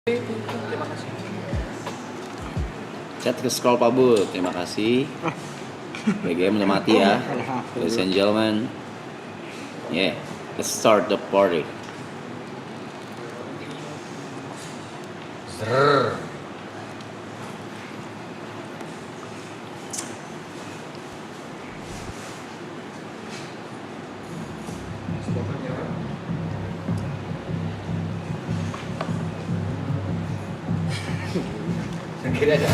Terima kasih. Chat ke scroll Pak Bu, terima kasih. BGM udah mati ya, ladies and gentlemen. Yeah, let's start the party. Kiri aja.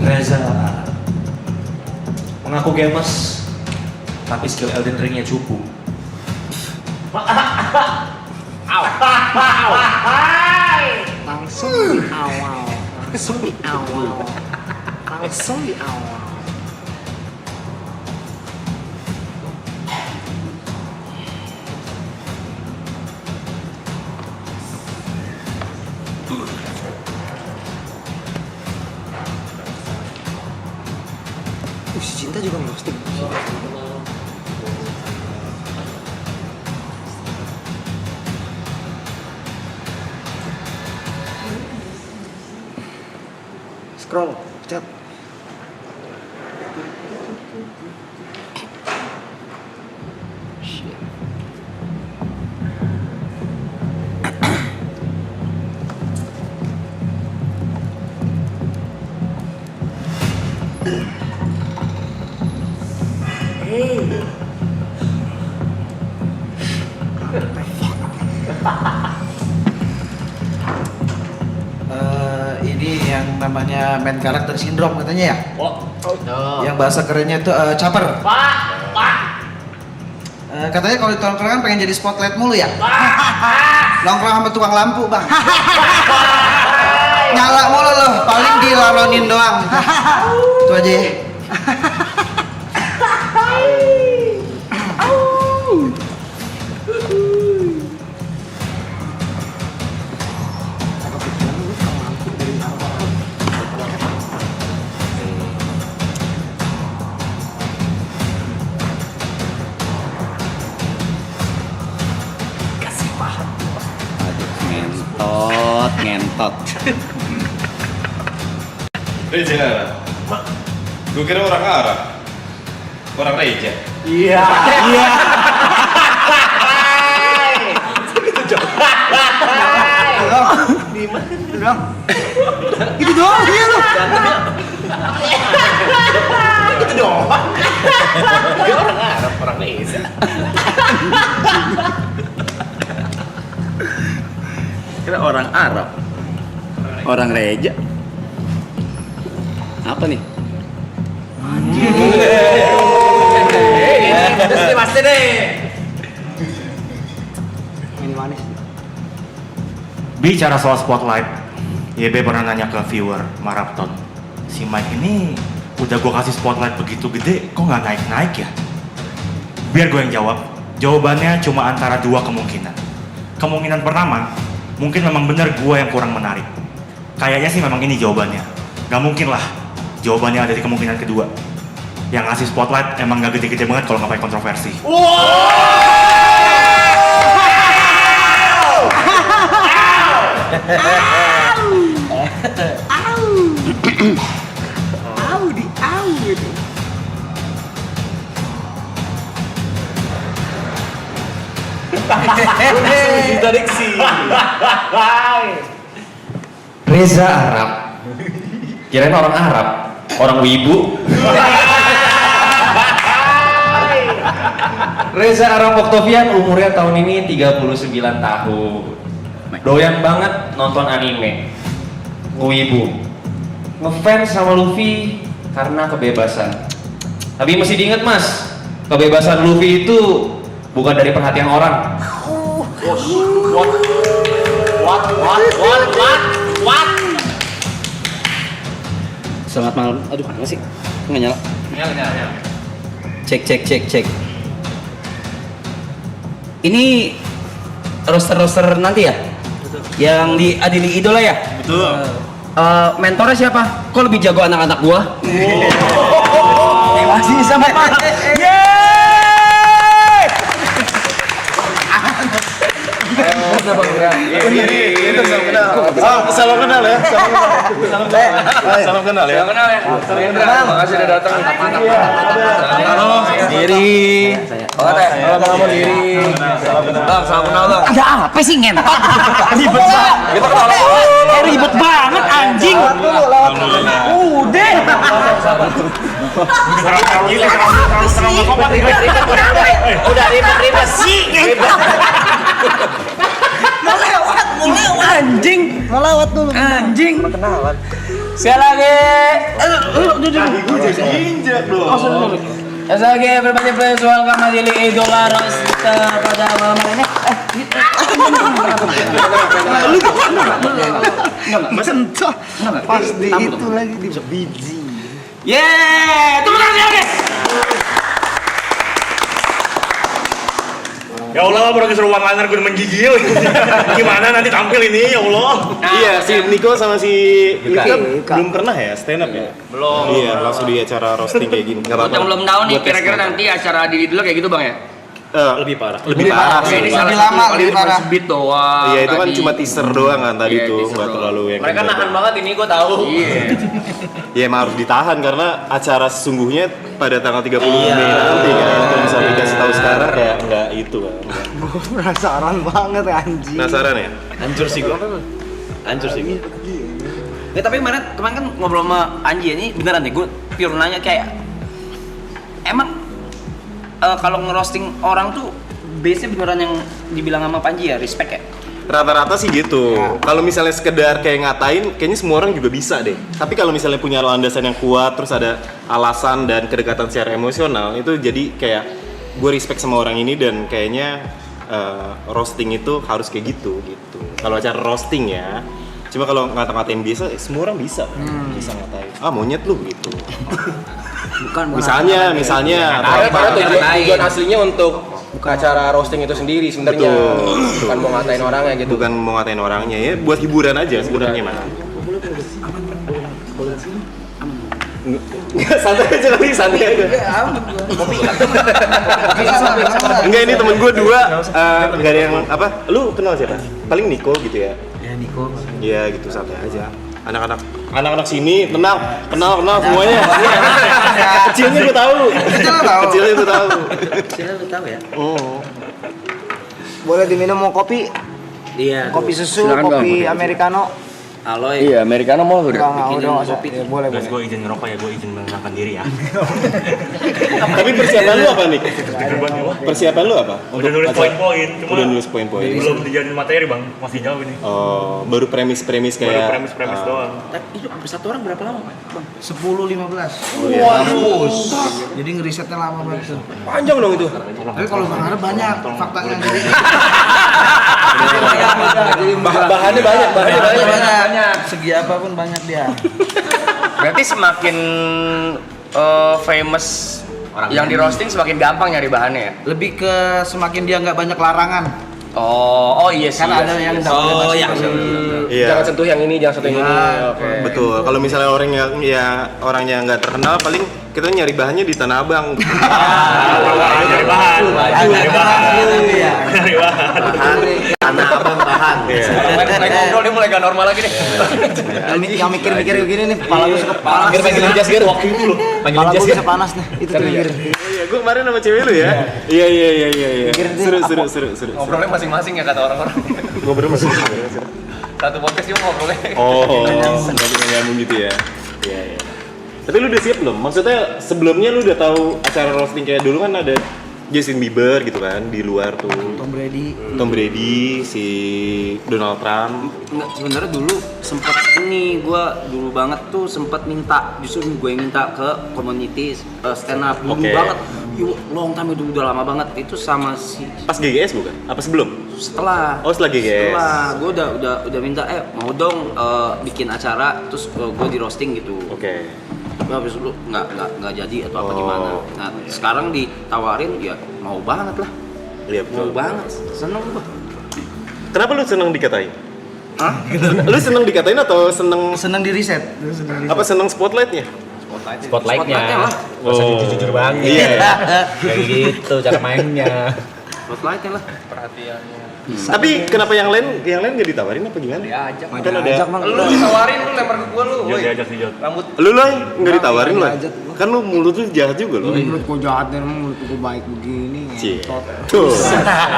Reza mengaku gamers, tapi skill Elden Ring-nya cupu. Langsung di awal, langsung di awal, langsung di awal. Si Cinta juga ngerosting. Scroll, chat. Shit. Ini yang namanya main karakter sindrom katanya ya? Oh. Yang bahasa kerennya itu caper. Katanya kalau di tongkrongan pengen jadi spotlight mulu ya? Nongkrong sama tukang lampu bang. Nyala mulu loh, paling dilalonin doang. Itu aja ya. Aduh, ngentot. Reja Arab. Gue kira orang Arab. Orang Reja. Iya. Iya. Gitu doang dia lu. Itu doang. Dia orang Arab, orang Indonesia. Kira orang Arab, orang Reja. Apa nih? Pasti deh. Ini manis. Bicara soal spotlight, YB pernah nanya ke viewer Marathon, si Mike ini udah gue kasih spotlight begitu gede, kok nggak naik-naik ya? Biar gue yang jawab. Jawabannya cuma antara dua kemungkinan. Kemungkinan pertama, mungkin memang benar gue yang kurang menarik. Kayaknya sih memang ini jawabannya. Gak mungkin lah jawabannya ada di kemungkinan kedua. Yang ngasih spotlight emang gak gede-gede banget kalau nggak pakai kontroversi. Diksi. Reza Arab. Kirain orang Arab, orang wibu. Reza Arab Oktavian umurnya tahun ini 39 tahun. Doyan banget nonton anime. Wibu. Ngefans sama Luffy karena kebebasan. Tapi mesti diingat Mas, kebebasan Luffy itu bukan dari perhatian orang. What? Selamat malam. Aduh, apa sih? Nggak nyala. Nyala. Cek. Ini roster nanti ya? Yang diadili idola ya? Betul. Mentornya siapa? Kok lebih jago anak-anak gua? Masih sama Salam kenal ya. Salam kenal ya. Makasih udah datang. Diri. Salam diri. Bang, salam kenal bang. Ada apa sih ngentot? Ribet banget. Ribet banget anjing. Udah. Udah ribet sih. Mau lewat. Anjing. Mau lewat dulu. Anjing. Kenalan. Sekali lagi. Sekali lagi berbanyak visual kembali idola roster pada malam ini. Pas di itu lagi di biji. Yeay, tepuk tangan lagi. Ya Allah, baru keseruan liner gue menggigil. Gimana nanti tampil ini, ya Allah. Iya, si Niko sama si Ika belum pernah ya stand up ya? Belum. Iya, langsung di acara roasting kayak gini. Enggak Buat yang belum tahu nih, kira-kira nanti acara di dulu kayak gitu bang ya? Lebih parah. Lebih parah. Ini Lebih salah lama, satu lebih kali parah. beat doang. Iya, itu kan tadi. cuma teaser doang kan tadi Iya, tuh, teaser nggak doang. terlalu yang Mereka kayak nahan banget ini gue tahu. Iya. Ya emang harus ditahan karena acara sesungguhnya pada tanggal 30 Mei nanti kan. Kalau misalnya dikasih tahu sekarang kayak enggak itu kan. Penasaran banget anjing. Penasaran ya? Hancur sih gua. Hancur sih gua. Tapi kemarin kan ngobrol sama Anji ini beneran deh, gue pure nanya kayak emang kalau ngerosting orang tuh base-nya beneran yang dibilang sama Panji ya, respect ya? Rata-rata sih gitu. Kalau misalnya sekedar kayak ngatain, kayaknya semua orang juga bisa deh. Tapi kalau misalnya punya landasan yang kuat, terus ada alasan dan kedekatan secara emosional, itu jadi kayak gue respect sama orang ini dan kayaknya roasting itu harus kayak gitu. Kalau acara roasting ya. Cuma kalau ngata-ngatain biasa, semua orang bisa ngatain. Ah monyet lu gitu. Bukan. Misalnya Karena tujuan aslinya untuk acara roasting itu sendiri sebenarnya. Bukan mau ngatain orangnya gitu. bukan mau ngatain orangnya ya, buat hiburan aja sebenarnya mah. Santai aja lagi, santai aja. Enggak, ini temen gue dua, nggak ada yang apa? Lu kenal siapa? Paling Niko gitu ya? Ya Niko. Iya gitu, santai aja. Anak-anak sini kenal semuanya. Kecilnya gue tahu. Kecilnya gue tahu. Kecilnya lu tahu ya? Oh. Boleh diminum mau kopi? Iya. Kopi susu, Silakan, Bang. kopi americano. Aloy. Iya, americano mau Enggak, udah. udah nggak usah. Ya, boleh, Guys, boleh. gue izin ngerokok ya, gue izin menenangkan diri ya. Tapi persiapan lu apa nih? Persiapan lu apa? Udah nulis acara- poin-poin, cuma Udah nulis poin-poin. belum dijadiin materi bang, masih jauh ini. Oh, baru premis-premis Baru kayak premis-premis doang. Tapi itu hampir satu orang berapa lama, Bang? 10-15. Waduh. Jadi ngerisetnya lama banget. Panjang dong itu. Tapi kalau Bang Ara banyak faktanya. Bahannya banyak. banyak. Segi apapun banyak dia. Berarti semakin famous yang di roasting semakin gampang nyari bahannya ya? Lebih ke semakin dia nggak banyak larangan. Oh iya sih. Kan ada yang nggak boleh Oh, masuk. yang Iya. Jangan sentuh yang ini, jangan sentuh yang ini. Oke. Betul. Kalau misalnya orangnya nggak terkenal, paling kita nyari bahannya di Tanah Abang. Nyari bahan. Tanah Abang bahan. Mulai ngobrol dia mulai gak normal lagi nih. Yang mikir-mikir begini nih, kepala gue suka panas. Panggil jas gitu. Waktu itu loh. Kepala gue bisa panas nih. Itu tuh mikirin. Iya, gue kemarin sama cewek lu ya. Iya. Mikirin sih, Seru. Ngobrolnya masing-masing ya kata orang-orang. Ngobrol masih. Satu podcast juga ngobrolnya. Oh, nggak nyambung gitu ya. Iya. Tapi lu udah siap belum? Maksudnya sebelumnya lu udah tahu acara roasting kayak dulu kan ada Justin Bieber gitu kan di luar tuh. Tom Brady, si Donald Trump. Enggak, sebenarnya dulu sempet ini gua dulu banget tuh sempet minta, justru gue yang minta ke community stand up dulu Oke. banget. Long time itu udah lama banget itu sama si Pas GGS bukan? Apa sebelum? setelah Oh, setelah GGS. setelah gue udah minta mau dong bikin acara terus gue di roasting gitu. Oke. Tapi habis itu nggak jadi atau apa Oh. gimana. Nah sekarang ditawarin ya mau banget lah. Iya Mau betul. banget, seneng gua. Kenapa lu seneng dikatain? Lu seneng dikatain atau seneng Seneng di riset. apa seneng spotlightnya? Spotlightnya. lah. Masa jujur banget. Iya. Kayak gitu cara mainnya. Spotlightnya lah. Tapi kenapa yang lain nggak ditawarin apa gimana? Diajak. Kan ada. Lu ditawarin lu lempar ke gua lu. Woi. Rambut Lu loh nggak ditawarin loh. Kan lu mulut lu jahat juga loh. Mulut gua jahat dan mulut gua baik begini. Cie. Tuh.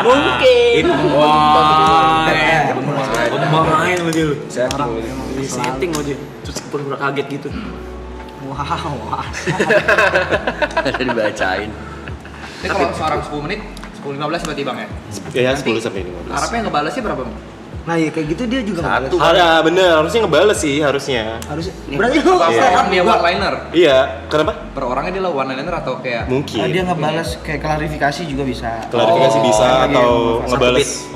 mungkin. Wah. Main sama dia lu. Setting aja. Terus pura-pura kaget gitu. Wow. Ada dibacain. Ini kalau seorang 10 menit, 10-15 berarti bang ya? Ya 10 sampai 15. Harapnya ngebalasnya berapa bang? Nah ya kayak gitu dia juga ngebales. Ada bener harusnya ngebales sih harusnya. Harusnya. Berarti lu Apa Iya. dia one liner? Iya. Kenapa? Per orangnya dia lah one liner atau kayak Mungkin. dia ngebales kayak klarifikasi juga bisa. Klarifikasi bisa Lagi atau yang ngebales.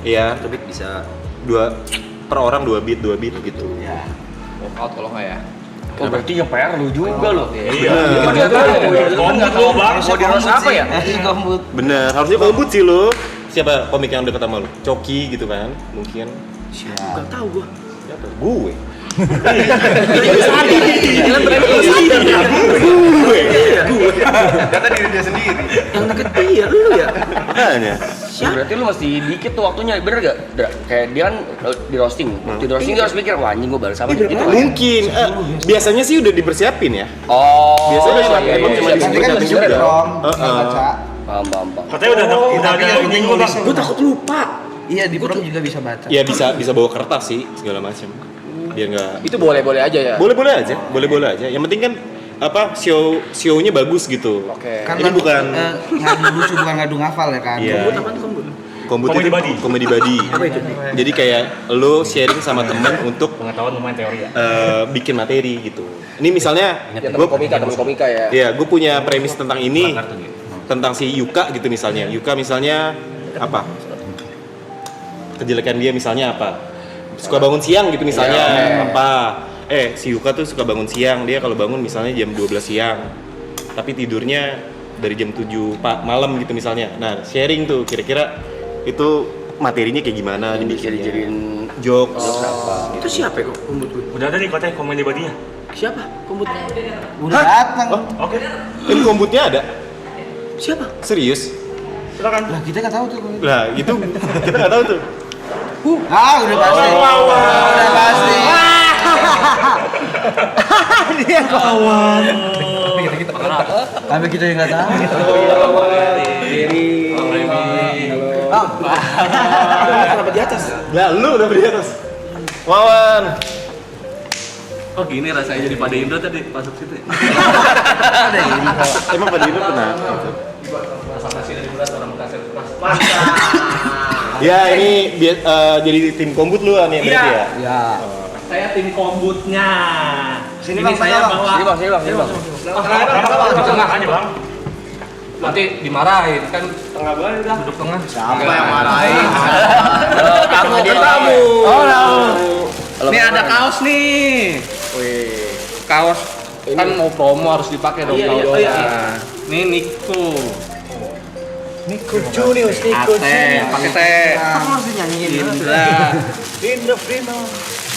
Iya. Satu beat bisa. Per orang 2 beat gitu. Ya. walkout kalau nggak ya? Oh berarti yang PR lu juga lo. Iya. Mau di roast apa ya? Kombut. Bener, harusnya kombut sih lo. Siapa komik yang dekat sama lu? Coki gitu kan? Mungkin. Gak tau gua. Siapa? Gue. Jangan berani lu sadar ya. Gue. Kata diri dia sendiri. Yang deket dia lu ya. Makanya. Berarti lu masih dikit tuh waktunya, bener gak? Kayak dia kan di roasting. Di roasting dia harus mikir, wah anjing gua balas apa nih? Gitu kan? Mungkin. Biasanya sih udah dipersiapin ya. Oh. Biasanya iya, emang iya, cuma iya. disuruh Nanti kan siapin udah juga. dong. Heeh. Baca. Paham. Katanya udah Tapi yang penting Gua takut lupa. Iya di prom juga bisa baca. Ya bisa bawa kertas sih segala macam. Biar nggak. Itu boleh-boleh aja ya. Boleh-boleh aja. Yang penting kan apa show-nya bagus gitu. Oke. Kan Ini bukan ngadu lucu bukan ngadu ngafal ya kan. Iya. Kombut apaan kombut? Kombut itu komedi buddy. Jadi kayak lo sharing sama temen untuk Pengetahuan lumayan teori ya. bikin materi gitu. Ini misalnya Ya temen komika ya. ya gue punya premis tentang ini, tentang si Yuka gitu misalnya. Yuka misalnya apa? Kejelekan dia misalnya apa? Suka bangun siang gitu misalnya apa? Si Yuka tuh suka bangun siang. Dia kalau bangun misalnya jam 12 siang. Tapi tidurnya dari jam 7 malam gitu misalnya. Nah, sharing tuh kira-kira itu materinya kayak gimana Bisa dibikinnya. dijadiin Jokes. Itu siapa ya kombut gue? Udah ada nih katanya komedi badinya. Siapa kombut? Udah datang. Oke. Ini kombutnya ada? Siapa? Serius? Lah kita nggak tahu tuh. Lah, itu kita nggak tahu tuh. Udah pasti. Udah pasti. Dia kawan. Tapi kita yang nggak tahu. Kenapa di atas? Lah, lu udah di atas. Wawan. Oh gini rasanya jadi pada Indo tadi masuk situ ya? Emang Pak Dino pernah? Ya ini jadi tim kombut lu nih berarti ya? Ya. Saya tim kombutnya. Sini bang, saya bawa. Sini bang. Di tengah aja bang. Nanti dimarahin kan tengah banget udah duduk tengah. Siapa yang marahin? Kamu dia kamu. Nih ada kaos nih. Wih, kaos kan mau promo harus dipakai dong. Iya. Nih Niko. Nico Junior, Teh, pakai teh. Kamu harus dinyanyiin. Indra.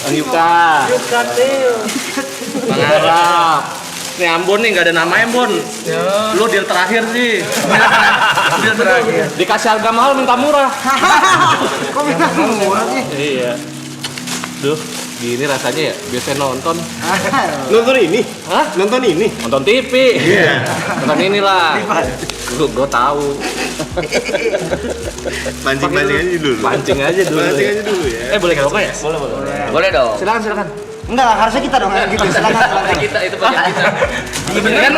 Yuka. Bang Arab. Nih Ambon nih nggak ada namanya Ambon. Lu deal terakhir sih. Deal terakhir. Dikasih harga mahal minta murah. Kok bisa murah sih? Iya. Duh, gini rasanya ya. Biasanya nonton. Nonton ini? Hah? Nonton ini? Nonton TV. Iya. Nonton inilah. Gue tahu. Pancing-pancing aja dulu. Pancing aja dulu. Pancing aja dulu ya. Boleh ngerokok ya? Boleh dong. Silakan. Enggak lah, harusnya kita dong yang gitu. Silakan. Kita itu bagian kita. Kan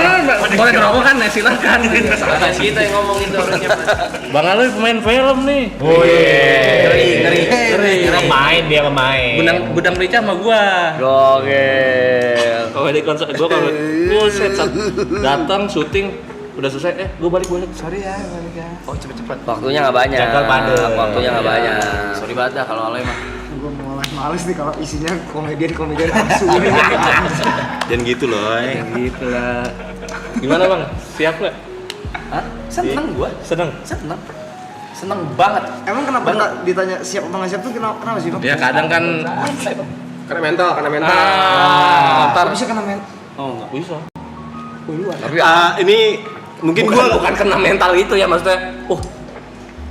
boleh ngerokok kan? Ya silakan. Bagian kita yang ngomong itu harusnya. Bang Aloy pemain film nih. Ngeri. Pemain. Gudang Rica sama gua. Gokil. Kalau di konser gua kalau buset datang syuting udah selesai gua balik. Sorry ya, balik ya. Oh cepet-cepet. Waktunya nggak banyak. Jadwal padat. Waktunya nggak banyak. Sorry banget dah kalau Aloy mah. Gue males nih kalau isinya komedian langsung. Dan gitu loh. Gitu lah. Gimana bang? Siap nggak? Hah? Seneng gua. Seneng. Seneng. Seneng banget. Emang kenapa ditanya siap apa nggak siap tuh kenapa sih bang? Ya kadang kan Karena mental. ntar Bisa kena men. Oh enggak. bisa. Tapi ini mungkin Bukan kena mental itu ya maksudnya.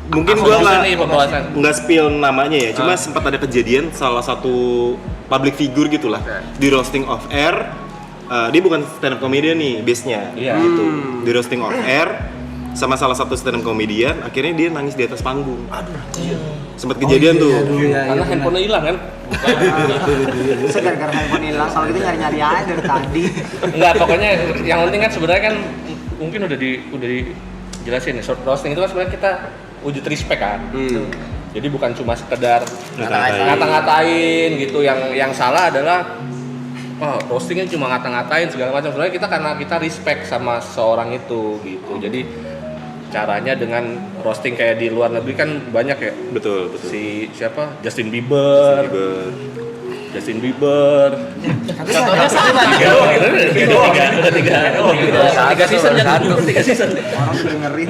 mungkin Langsung gua bisa nih pembahasan. nggak spill namanya ya, cuma sempat ada kejadian salah satu public figure gitulah di roasting off air. Dia bukan stand up comedian nih base-nya, Iya. gitu. Di roasting off air sama salah satu stand up comedian, akhirnya dia nangis di atas panggung. Sempat kejadian tuh. Karena handphonenya hilang kan. Saya gara-gara handphone hilang, kalau gitu nyari-nyari aja dari tadi. Enggak, pokoknya yang penting kan sebenarnya kan mungkin udah dijelasin nih. Roasting itu kan sebenarnya kita wujud respect kan. Jadi bukan cuma sekedar ngata-ngatain gitu. Yang salah adalah roastingnya cuma ngata-ngatain segala macam. Sebenarnya kita karena kita respect sama seorang itu gitu. Jadi caranya dengan roasting kayak di luar negeri kan banyak ya. Betul. Si siapa? Justin Bieber. Tiga season. Orang udah dengerin.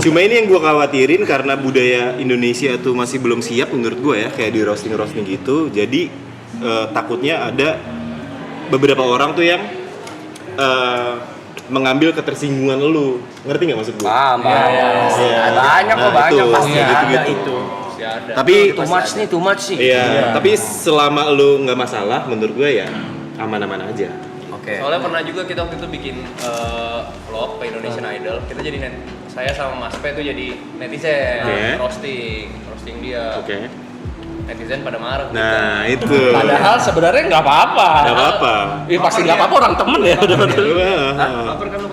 Cuma ini yang gue khawatirin karena budaya Indonesia tuh masih belum siap menurut gue ya, kayak di roasting gitu. Jadi takutnya ada beberapa orang tuh yang mengambil ketersinggungan lu, ngerti nggak maksud gue? Paham. Banyak kok, Nah, banyak itu, pasti gitu, ada gitu. itu. Tapi Too much sih. iya, tapi selama lu nggak masalah, menurut gue ya aman-aman aja. Oke. Soalnya pernah juga kita waktu itu bikin vlog ke Indonesian Idol. Kita jadi saya sama Mas P tuh jadi netizen, Oke. roasting dia. Oke. Netizen pada marah. Nah itu. Padahal sebenarnya nggak apa-apa. Nggak apa-apa. Pasti nggak apa-apa, orang temen ya. Baper kan lu?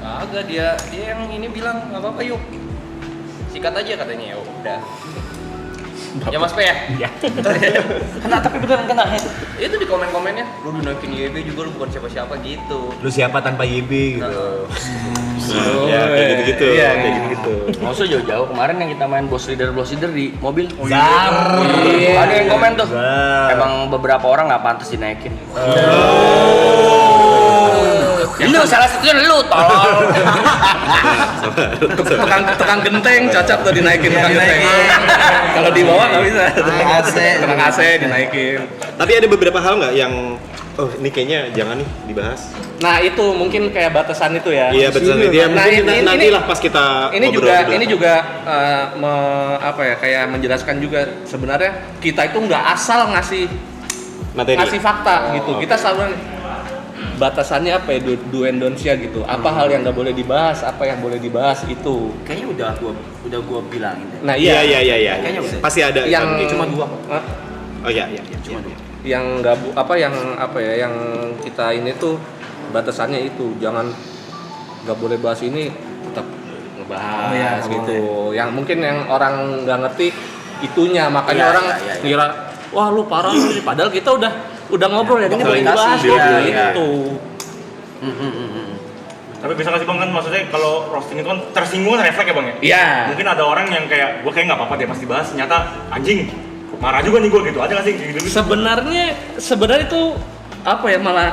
Kagak, dia yang ini bilang nggak apa-apa yuk. Sikat aja katanya, ya udah. Ya Mas P ya? Iya. Kena, tapi beneran kena. Itu di komen-komennya, lu dinaikin YB juga, lu bukan siapa-siapa gitu. Lu siapa tanpa YB gitu. Ya kayak gitu-gitu. Iya, Kayak gitu-gitu. Maksudnya jauh-jauh kemarin yang kita main boss leader di mobil. Iya. Ada yang komen tuh. Zar. Emang beberapa orang nggak pantas dinaikin. Lu salah satunya lu, tolong. Tukang genteng cocok tuh dinaikin tukang genteng. Kalau di bawah nggak bisa. Tukang AC dinaikin. Tapi ada beberapa hal nggak yang ini kayaknya jangan nih dibahas. Nah itu mungkin kayak batasan itu ya. Iya betul. Dia Nah, mungkin nantilah pas kita ini ngobrol juga berdua. kayak menjelaskan juga sebenarnya kita itu nggak asal ngasih materi. fakta gitu. Kita selalu batasannya apa ya, do and don't-nya gitu. Apa hal yang nggak boleh dibahas, apa yang boleh dibahas itu. Kayaknya udah gua bilangin deh. Nah Iya. Kayaknya udah. Pasti ada. Yang Cuma 2 kok. Hah? Oh iya. Cuma 2. Yang yang kita ini tuh batasannya itu jangan nggak boleh bahas ini, tetap ngebahas gitu. Yang mungkin yang orang nggak ngerti itunya, makanya orang ngira wah lu parah lu, padahal kita udah ngobrol ya, ini boleh dibahas gitu. Tapi bisa kasih bang kan maksudnya kalau roasting itu kan tersinggung kan refleks ya bang ya? Iya. Mungkin ada orang yang kayak gue kayak nggak apa-apa dia pasti bahas, ternyata anjing marah juga nih gue gitu aja nggak sih gitu. Sebenarnya itu apa ya, malah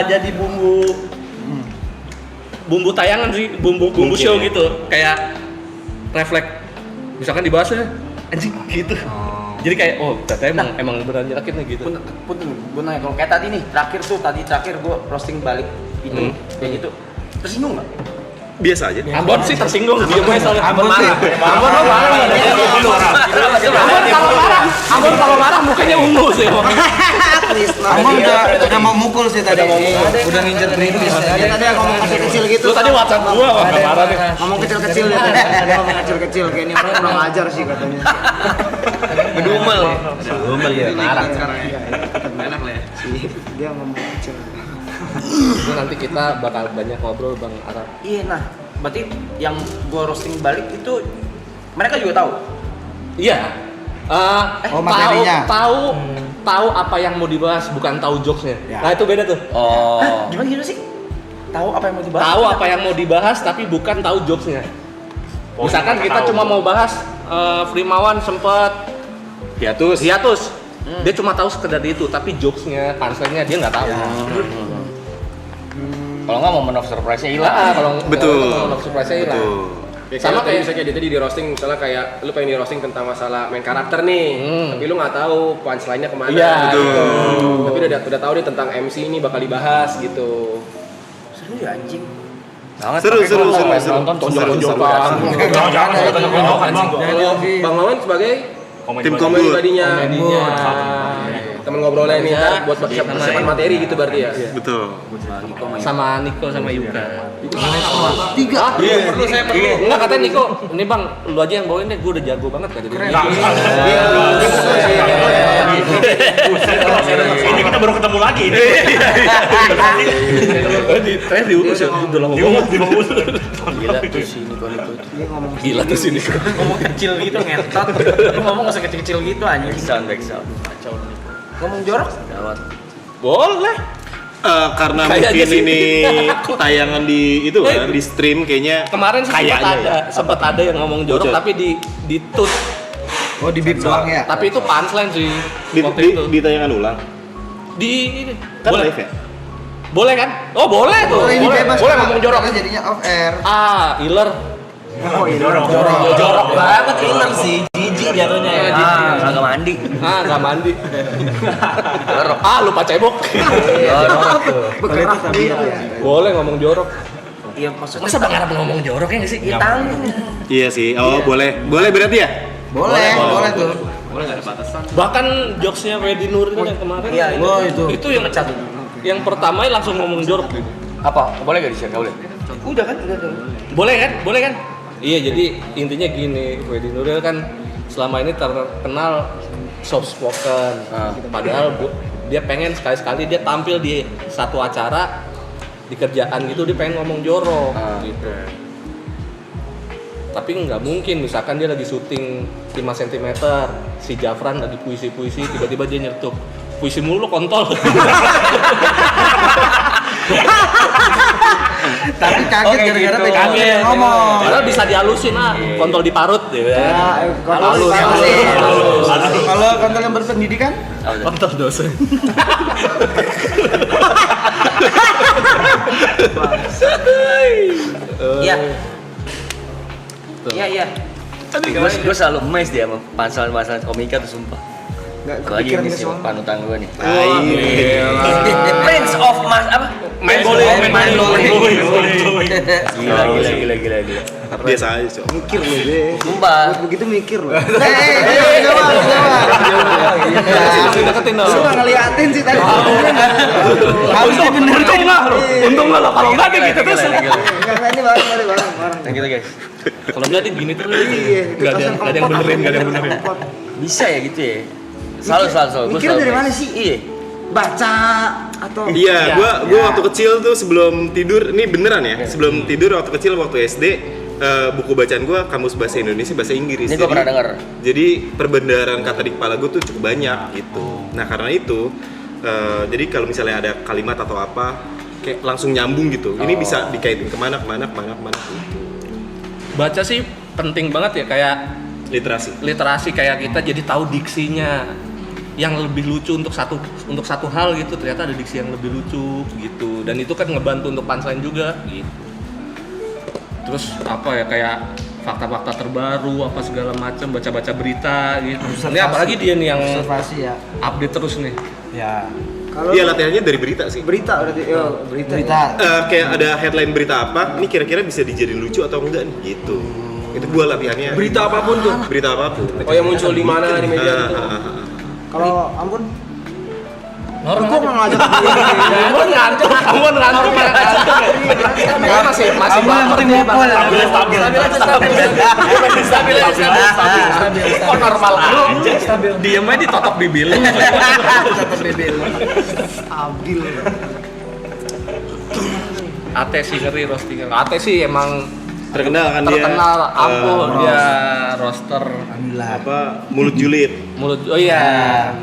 jadi bumbu tayangan sih, bumbu show gitu, kayak refleks misalkan dibahasnya anjing gitu. Jadi kayak ternyata emang beneran nyerakin gitu. Punten, gue nanya kalau kayak tadi nih, terakhir gue roasting balik itu kayak gitu. Tersinggung nggak? Biasa aja. Ambon sih tersinggung, dia mulai soalnya Ambon marah. Ambon kalau marah mukanya ungu sih. Amon udah mau mukul sih tadi. Udah ngincer Greenpeace. Dia tadi ngomong kecil-kecil gitu. Lu tadi WhatsApp gua wah enggak marah nih. Ngomong kecil-kecil dia tadi. Ada ngomong kecil-kecil kayak ini orang kurang ajar sih katanya. Ngedumel. Ya, marah. Sekarang ya. Enak lah ya. Dia ngomong kecil. Itu nanti kita bakal banyak ngobrol Bang Arab. Iya, nah berarti yang gue roasting balik itu mereka juga tahu. Iya. materinya. Tahu apa yang mau dibahas, bukan tahu jokesnya. Ya. Nah itu beda tuh. Oh. Gimana sih? Tahu apa yang mau dibahas? Tahu apa yang mau dibahas tapi bukan tahu jokesnya. Misalkan kita cuma mau bahas Frimawan sempat Hiatus. Dia cuma tahu sekedar itu, tapi jokesnya, punchline-nya dia nggak tahu. Kalau nggak momen of surprise-nya hilang. Betul. Kalau surprise-nya hilang. Betul. Ya, Sama kayak misalnya dia tadi di roasting, misalnya kayak lu pengen di roasting tentang masalah main karakter nih, tapi lu nggak tahu punchline-nya kemana. Iya, gitu. Tapi udah tahu nih tentang MC ini bakal dibahas gitu. Seru ya anjing. Seru. nonton tonjok-tonjokan. Kalau Bang Mawan sebagai Tim komedi Kombut. tadinya, temen ngobrolnya ini kan buat persiapan materi gitu berarti ya. Betul. Sama Niko sama Yuka. Tiga. Perlu saya perlu. Enggak katanya Niko, ini Bang, lu aja yang bawain deh, gue udah jago banget kata dia. Ini kita baru ketemu lagi. Terakhir diurus ya, udah lama banget. Gila tuh si Niko itu. Gila tuh sini. Ngomong kecil gitu ngentot. Lu ngomong nggak usah kecil-kecil gitu anjing. Backsound. Kacau nih. Ngomong jorok? Gawat. Boleh. Karena Kayaknya mungkin sih. ini tayangan di itu kan di stream kayaknya Kemarin sih sempat ada yang ngomong jorok Bocor. tapi di tut. Oh di bip doang ya? Tapi itu punchline sih di, waktu di, itu. di tayangan ulang Di ini. kan Boleh. live ya. Boleh kan? Oh, boleh tuh. Boleh ini bebas. Boleh Kak. ngomong jorok. Karena jadinya off air. Iler. Oh iya. Jorok banget iler sih. Jijik jatuhnya ya. Kagak mandi. Enggak mandi. Jorok. Lupa cebok. Jorok tuh. Bekerah biar ya. Boleh ngomong jorok. Iya maksudnya. Masa Bang Arab ngomong jorok ya nggak sih? Iya tanggung. Iya sih. Oh boleh berarti ya. Boleh tuh. Bahkan jokesnya Wedi Nur itu yang kemarin. Iya, Oh itu. Itu yang pecat. Yang pertama langsung ngomong jorok. Apa? Boleh gak di-share? Gak boleh? Udah kan? Boleh kan? Boleh kan? Iya, jadi intinya gini, Wedi Nuril kan selama ini terkenal soft spoken. Padahal dia pengen sekali-sekali dia tampil di satu acara di kerjaan gitu, dia pengen ngomong jorok gitu. Tapi nggak mungkin, misalkan dia lagi syuting 5 cm, si Jafran lagi puisi-puisi, tiba-tiba dia nyetuk puisi mulu kontol. Tapi kaget gara-gara gitu. pegang Kaget. ngomong. Padahal bisa dihalusin kontol diparut gitu ya. Kalau kontrol yang berpendidikan? Kontol dosen. Iya. Iya. Gue selalu amazed dia sama pasalan komika tuh sumpah. Enggak Gue lagi kepikiran ini ke sih sono. panutan gue nih. Prince of Mas apa? Main bowling. Gila. Biasa aja cok. Mikir loh deh. Sumpah. Begitu mikir loh. Deketin dong. Lu nggak ngeliatin sih tadi. Harus bener. Untung nggak lo, kalau nggak dia gitu terus. Enggak ini bareng. Yang gitu guys. Kalau nggak dia gini terus. Iya. Nggak ada yang benerin. Bisa ya gitu ya? Selalu. Mikir dari mana sih? Iya. Baca atau Iya, gua waktu kecil tuh sebelum tidur, ini beneran ya. Sebelum tidur waktu kecil waktu SD, buku bacaan gua kamus bahasa Indonesia bahasa Inggris. Ini gue pernah denger. Jadi perbendaharaan kata di kepala gue tuh cukup banyak gitu. Nah karena itu, jadi kalau misalnya ada kalimat atau apa, kayak langsung nyambung gitu. Ini bisa dikaitin kemana gitu. Baca sih penting banget ya, kayak literasi kayak kita jadi tahu diksinya yang lebih lucu untuk satu hal gitu, ternyata ada diksi yang lebih lucu gitu, dan itu kan ngebantu untuk punchline juga gitu. Terus apa ya, kayak fakta-fakta terbaru apa segala macam, baca berita gitu. Ini apalagi dia nih yang observasi ya. update terus nih. Ya. Kalau Iya latihannya dari berita sih. berita berarti berita. Kayak ada headline berita apa, ini kira-kira bisa dijadiin lucu atau enggak nih gitu. Itu gua latihannya. Berita apapun tuh. Berita apapun. Oh yang muncul di mana di media itu. Kalau ampun Normal. gua nggak ngajak Ampun ngantuk. Masih Ampun yang penting mukul. stabil. Kok normal aja? Diam aja ditotok bibir. Stabil. Ate sih ngeri roasting. Ate sih emang Terkenal kan dia. terkenal, ampun dia roaster Alhamdulillah. Apa mulut julid. mulut. Oh iya.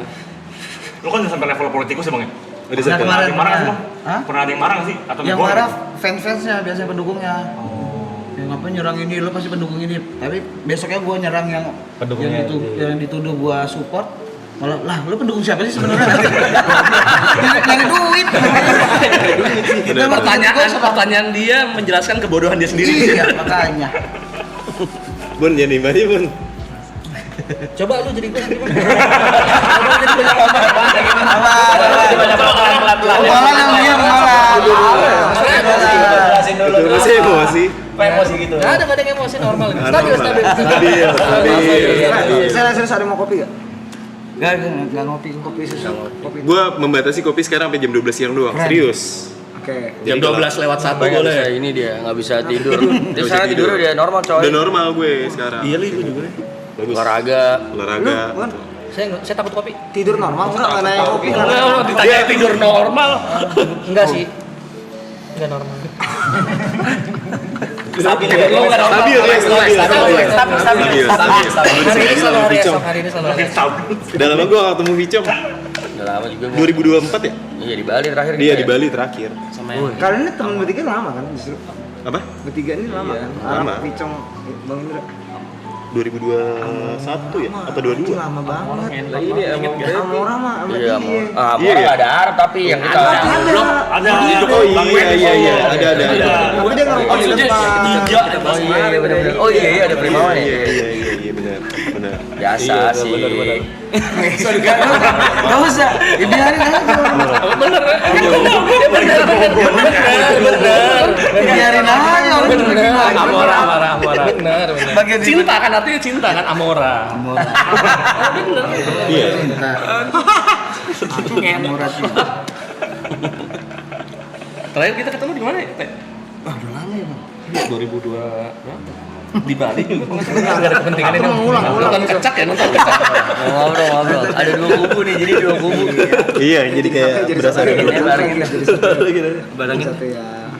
Lu kan udah sampai level politikus ya bang ya? Udah Nah, sampai. Pernah ada yang marah nggak sih bang? Hah? Pernah ada yang marah nggak sih? Atau Yang negor marah gitu? fans-fansnya biasanya pendukungnya. Yang ngapain nyerang ini, lo pasti pendukung ini. Tapi besoknya gua nyerang yang yang dituduh gua support. Malah lah, lu pendukung siapa sih sebenarnya? Nyari duit. Kita Pertanyaan dia menjelaskan kebodohan dia sendiri. Iya, makanya. Bun jadi mari Bun. Coba lu jadi gue gimana? Malah yang diam malah. Masih emosi. Emosi gitu. Nggak ada yang emosi normal. Stabil. Serius ada mau kopi gak? Gak kopi susu. Gua membatasi kopi sekarang sampai jam 12 siang doang. Serius. Oke. Jam 12 lewat 1 boleh. Ini dia nggak bisa tidur. Dia sekarang tidur dia normal coy. Udah normal gue sekarang. Iya gue juga. Bagus. Olahraga. Saya takut kopi. Tidur normal enggak nanya kopi kan? Ditanya tidur normal. Enggak sih. Enggak normal. Stabil. Stabil. Hari ini selalu hari esok, hari ini selalu hari esok. Udah lama gue gak ketemu Vicom. Udah lama juga. 2024 ya? Iya di Bali terakhir. Dia di Bali terakhir. Sama yang Kalian ini teman bertiga lama kan justru? Apa? Bertiga ini lama kan? lama. Picong, Bang Indra. 2021 ya? Apa 22? Lama banget. Ini emang Amora mah sama Iya, dia. Iya, nggak ada Arab tapi yang kita Oh iya, ada. Tapi dia ngerokok di depan. Oh iya ada Primawan ya. Iya benar. Biasa sih. Gak usah, biarin aja. bener. Biarin aja. Amora. Bener. Cinta kan artinya cinta kan Amora. Bener. Iya. Amora sih. Terakhir kita ketemu di mana ya? Wah, udah lama ya, Bang. 2002 berapa? Di Bali. Enggak ada kepentingan ini. Nonton kecak ya, nonton kecak. Ngobrol. Ada dua kubu nih, jadi dua kubu. Iya, jadi kayak berasa Barangin satu ya.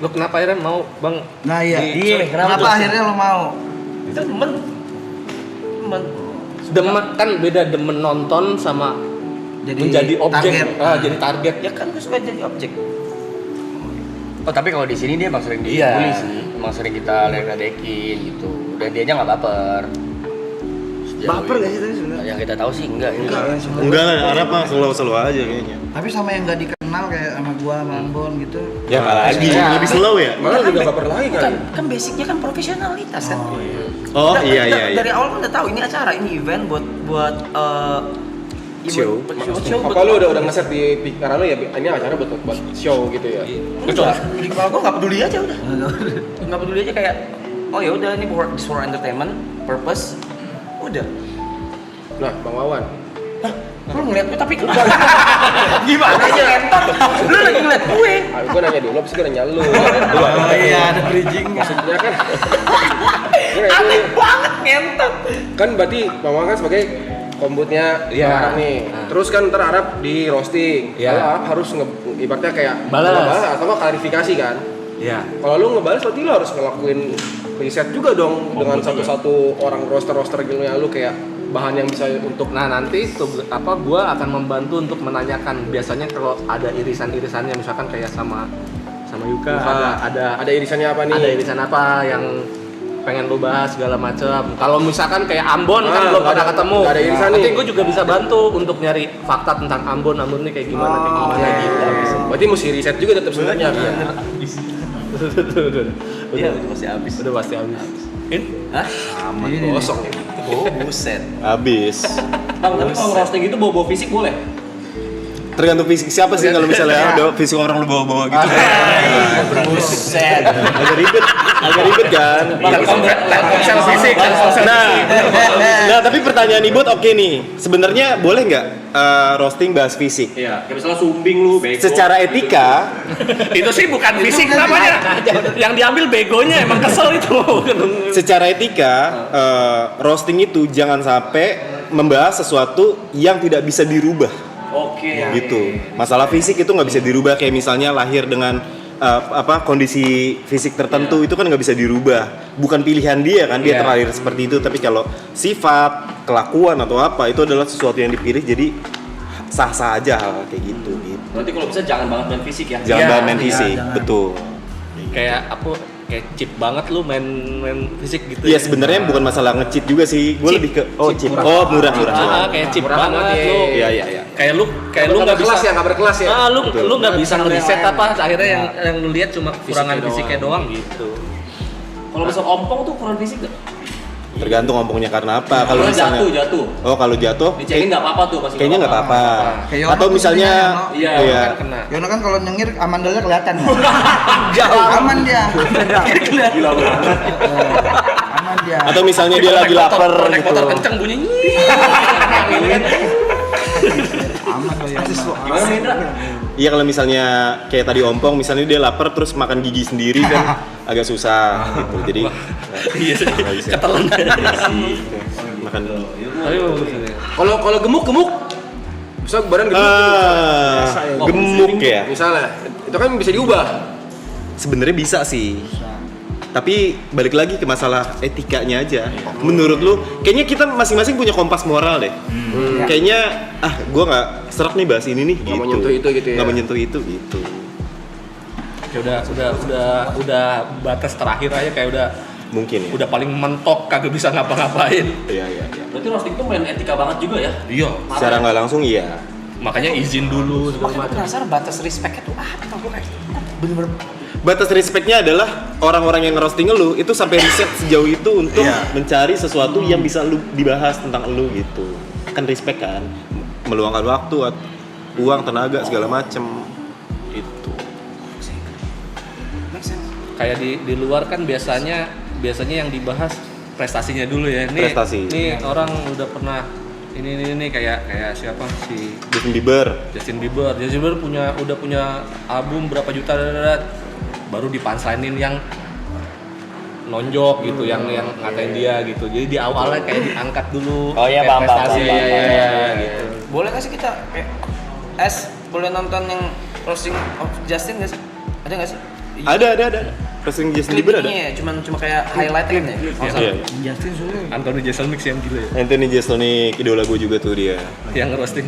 Lo kenapa akhirnya mau Bang? Nah iya. Kenapa akhirnya lo mau? Itu demen kan beda demen nonton sama menjadi objek. Target. Jadi target. Ya kan gue suka jadi objek. Oh tapi kalau di sini dia emang sering dibully sih, emang sering kita ledekin gitu, dan dia nya nggak baper. Baper gak sih tadi sebenarnya? Yang kita tahu sih enggak. Enggak lah, Arab mah slow aja kayaknya. Tapi sama yang gak dikenal kayak sama gua, sama Ambon gitu. Ya lagi, lebih slow ya? Malah juga baper lagi kan. Kan basicnya kan profesionalitas kan. Oh iya. Dari awal kan udah tahu ini acara, ini event buat Show. Apa lu udah ngeset di pikiran lu ya ini acara buat show gitu ya? Di kepala gue nggak peduli aja udah. Nggak peduli aja kayak oh ya udah ini for entertainment purpose udah. Nah, Bang Wawan. Lu ngeliat gue tapi gimana aja lentot? Lu lagi ngeliat gue. Gue nanya dulu, abis gue nanya lu. Oh iya, ada bridging. Maksudnya kan Aneh banget ngentot. kan berarti Bang Wawan kan sebagai kombutnya Arab nih. Terus kan ntar Arab di roasting. Kalau Arab harus ibaratnya kayak Balas. atau klarifikasi kan. Iya. Kalau lu ngebalas berarti lu harus ngelakuin riset juga dong dengan satu-satu orang roster gitu lu kayak bahan yang bisa untuk Nanti gua akan membantu untuk menanyakan biasanya kalau ada irisan-irisannya misalkan kayak sama Yuka ada irisannya apa nih? Ada irisan apa yang pengen lu bahas segala macam. Kalau misalkan kayak Ambon kan belum pernah ketemu. Nggak ada irisan Nanti nih. gue juga bisa bantu untuk nyari fakta tentang Ambon nih kayak gimana gitu. Berarti mesti riset juga tetap sebenarnya kan. Iya udah pasti habis. Udah pasti habis. Kosong nih. Oh buset. Habis. Bang tapi kalau roasting itu bawa fisik boleh? Tergantung fisik siapa sih kalau misalnya ada fisik orang lu bawa-bawa gitu. Buset. Agak ribet kan. Telkomsel fisik. Nah, tapi pertanyaan Ibut oke nih. Sebenarnya boleh nggak roasting bahas fisik? Iya, kayak misalnya sumbing lu bego. Secara etika, Itu sih bukan fisik namanya. Yang diambil begonya emang kesel itu. secara etika roasting itu jangan sampai membahas sesuatu yang tidak bisa dirubah. Oke. Gitu. Masalah fisik itu nggak bisa dirubah, kayak misalnya lahir dengan kondisi fisik tertentu itu kan nggak bisa dirubah. Bukan pilihan dia kan, dia terlahir seperti itu. Tapi kalau sifat, kelakuan atau apa itu adalah sesuatu yang dipilih, jadi sah-sah aja hal kayak gitu. Berarti kalau bisa jangan banget main fisik ya. Jangan Iya, banget main fisik, betul. Kayak cheap banget lu main fisik gitu. Iya sebenarnya bukan masalah nge-cheat juga sih. Gue lebih ke cheap. Murah. Kayak cheap banget lu. Iya. Kayak lu nggak bisa nggak berkelas ya. Lu nggak bisa ngeriset apa akhirnya yang lu lihat cuma kurangan fisiknya doang gitu. Kalau misal ompong tuh kurang fisik nggak? Tergantung ompongnya karena apa. Kalau misalnya jatuh. Oh, kalau jatuh Dicekin nggak apa-apa tuh pasti. kayaknya nggak apa-apa. Kayak Atau Yono misalnya tuh Iya, iya. kan kena. Yono kan kalau nyengir amandalnya kelihatan. Aman dia. Gila banget. Aman dia. Atau misalnya dia lagi lapar Naik gitu. motor kenceng bunyinya. Aman loh ya. Gimana Indra? Iya, kalau misalnya kayak tadi ompong, misalnya dia lapar terus makan gigi sendiri kan agak susah gitu. Jadi Iya sih. nggak bisa. Ketelan. Makan dulu. Tapi bagus ini. Kalau gemuk, bisa badan gemuk. Gemuk ya. Misalnya, itu kan bisa diubah. Sebenarnya bisa sih. Tapi balik lagi ke masalah etikanya aja. Menurut lu, kayaknya kita masing-masing punya kompas moral deh. Kayaknya gua nggak serak nih bahas ini nih. Nggak mau nyentuh itu gitu ya. Nggak menyentuh itu gitu. Kayak udah batas terakhir aja kayak Mungkin ya. udah paling mentok kagak bisa ngapa-ngapain. Iya. Berarti roasting tuh main etika banget juga ya? Iya. Secara nggak langsung iya. Makanya izin dulu segala Makanya macam. penasaran batas respect-nya tuh apa gue kayak bener-bener Batas respectnya adalah orang-orang yang ngerosting lu itu sampai riset sejauh itu untuk mencari sesuatu yang bisa lu dibahas tentang lu gitu. Kan respect kan, meluangkan waktu, uang, tenaga segala macem itu. Kayak di luar kan biasanya yang dibahas prestasinya dulu ya. Nih, Prestasi. Nih orang udah pernah ini kayak siapa si Justin Bieber. Justin Bieber udah punya album berapa juta baru dipanslainin yang nonjok gitu, yang ngatain dia gitu. Jadi di awalnya kayak diangkat dulu. Oh iya, kayak paham, prestasi paham. gitu. boleh nggak sih kita kayak boleh nonton yang roasting of Justin nggak sih? Ada nggak sih? Ada. Roasting Justin Bieber ada. Clipnya ya, cuma kayak highlight kan ya? Iya. Justin sulit. Anthony Jeselnik yang gila ya. Anthony Jeselnik, idola gue juga tuh dia. Yang roasting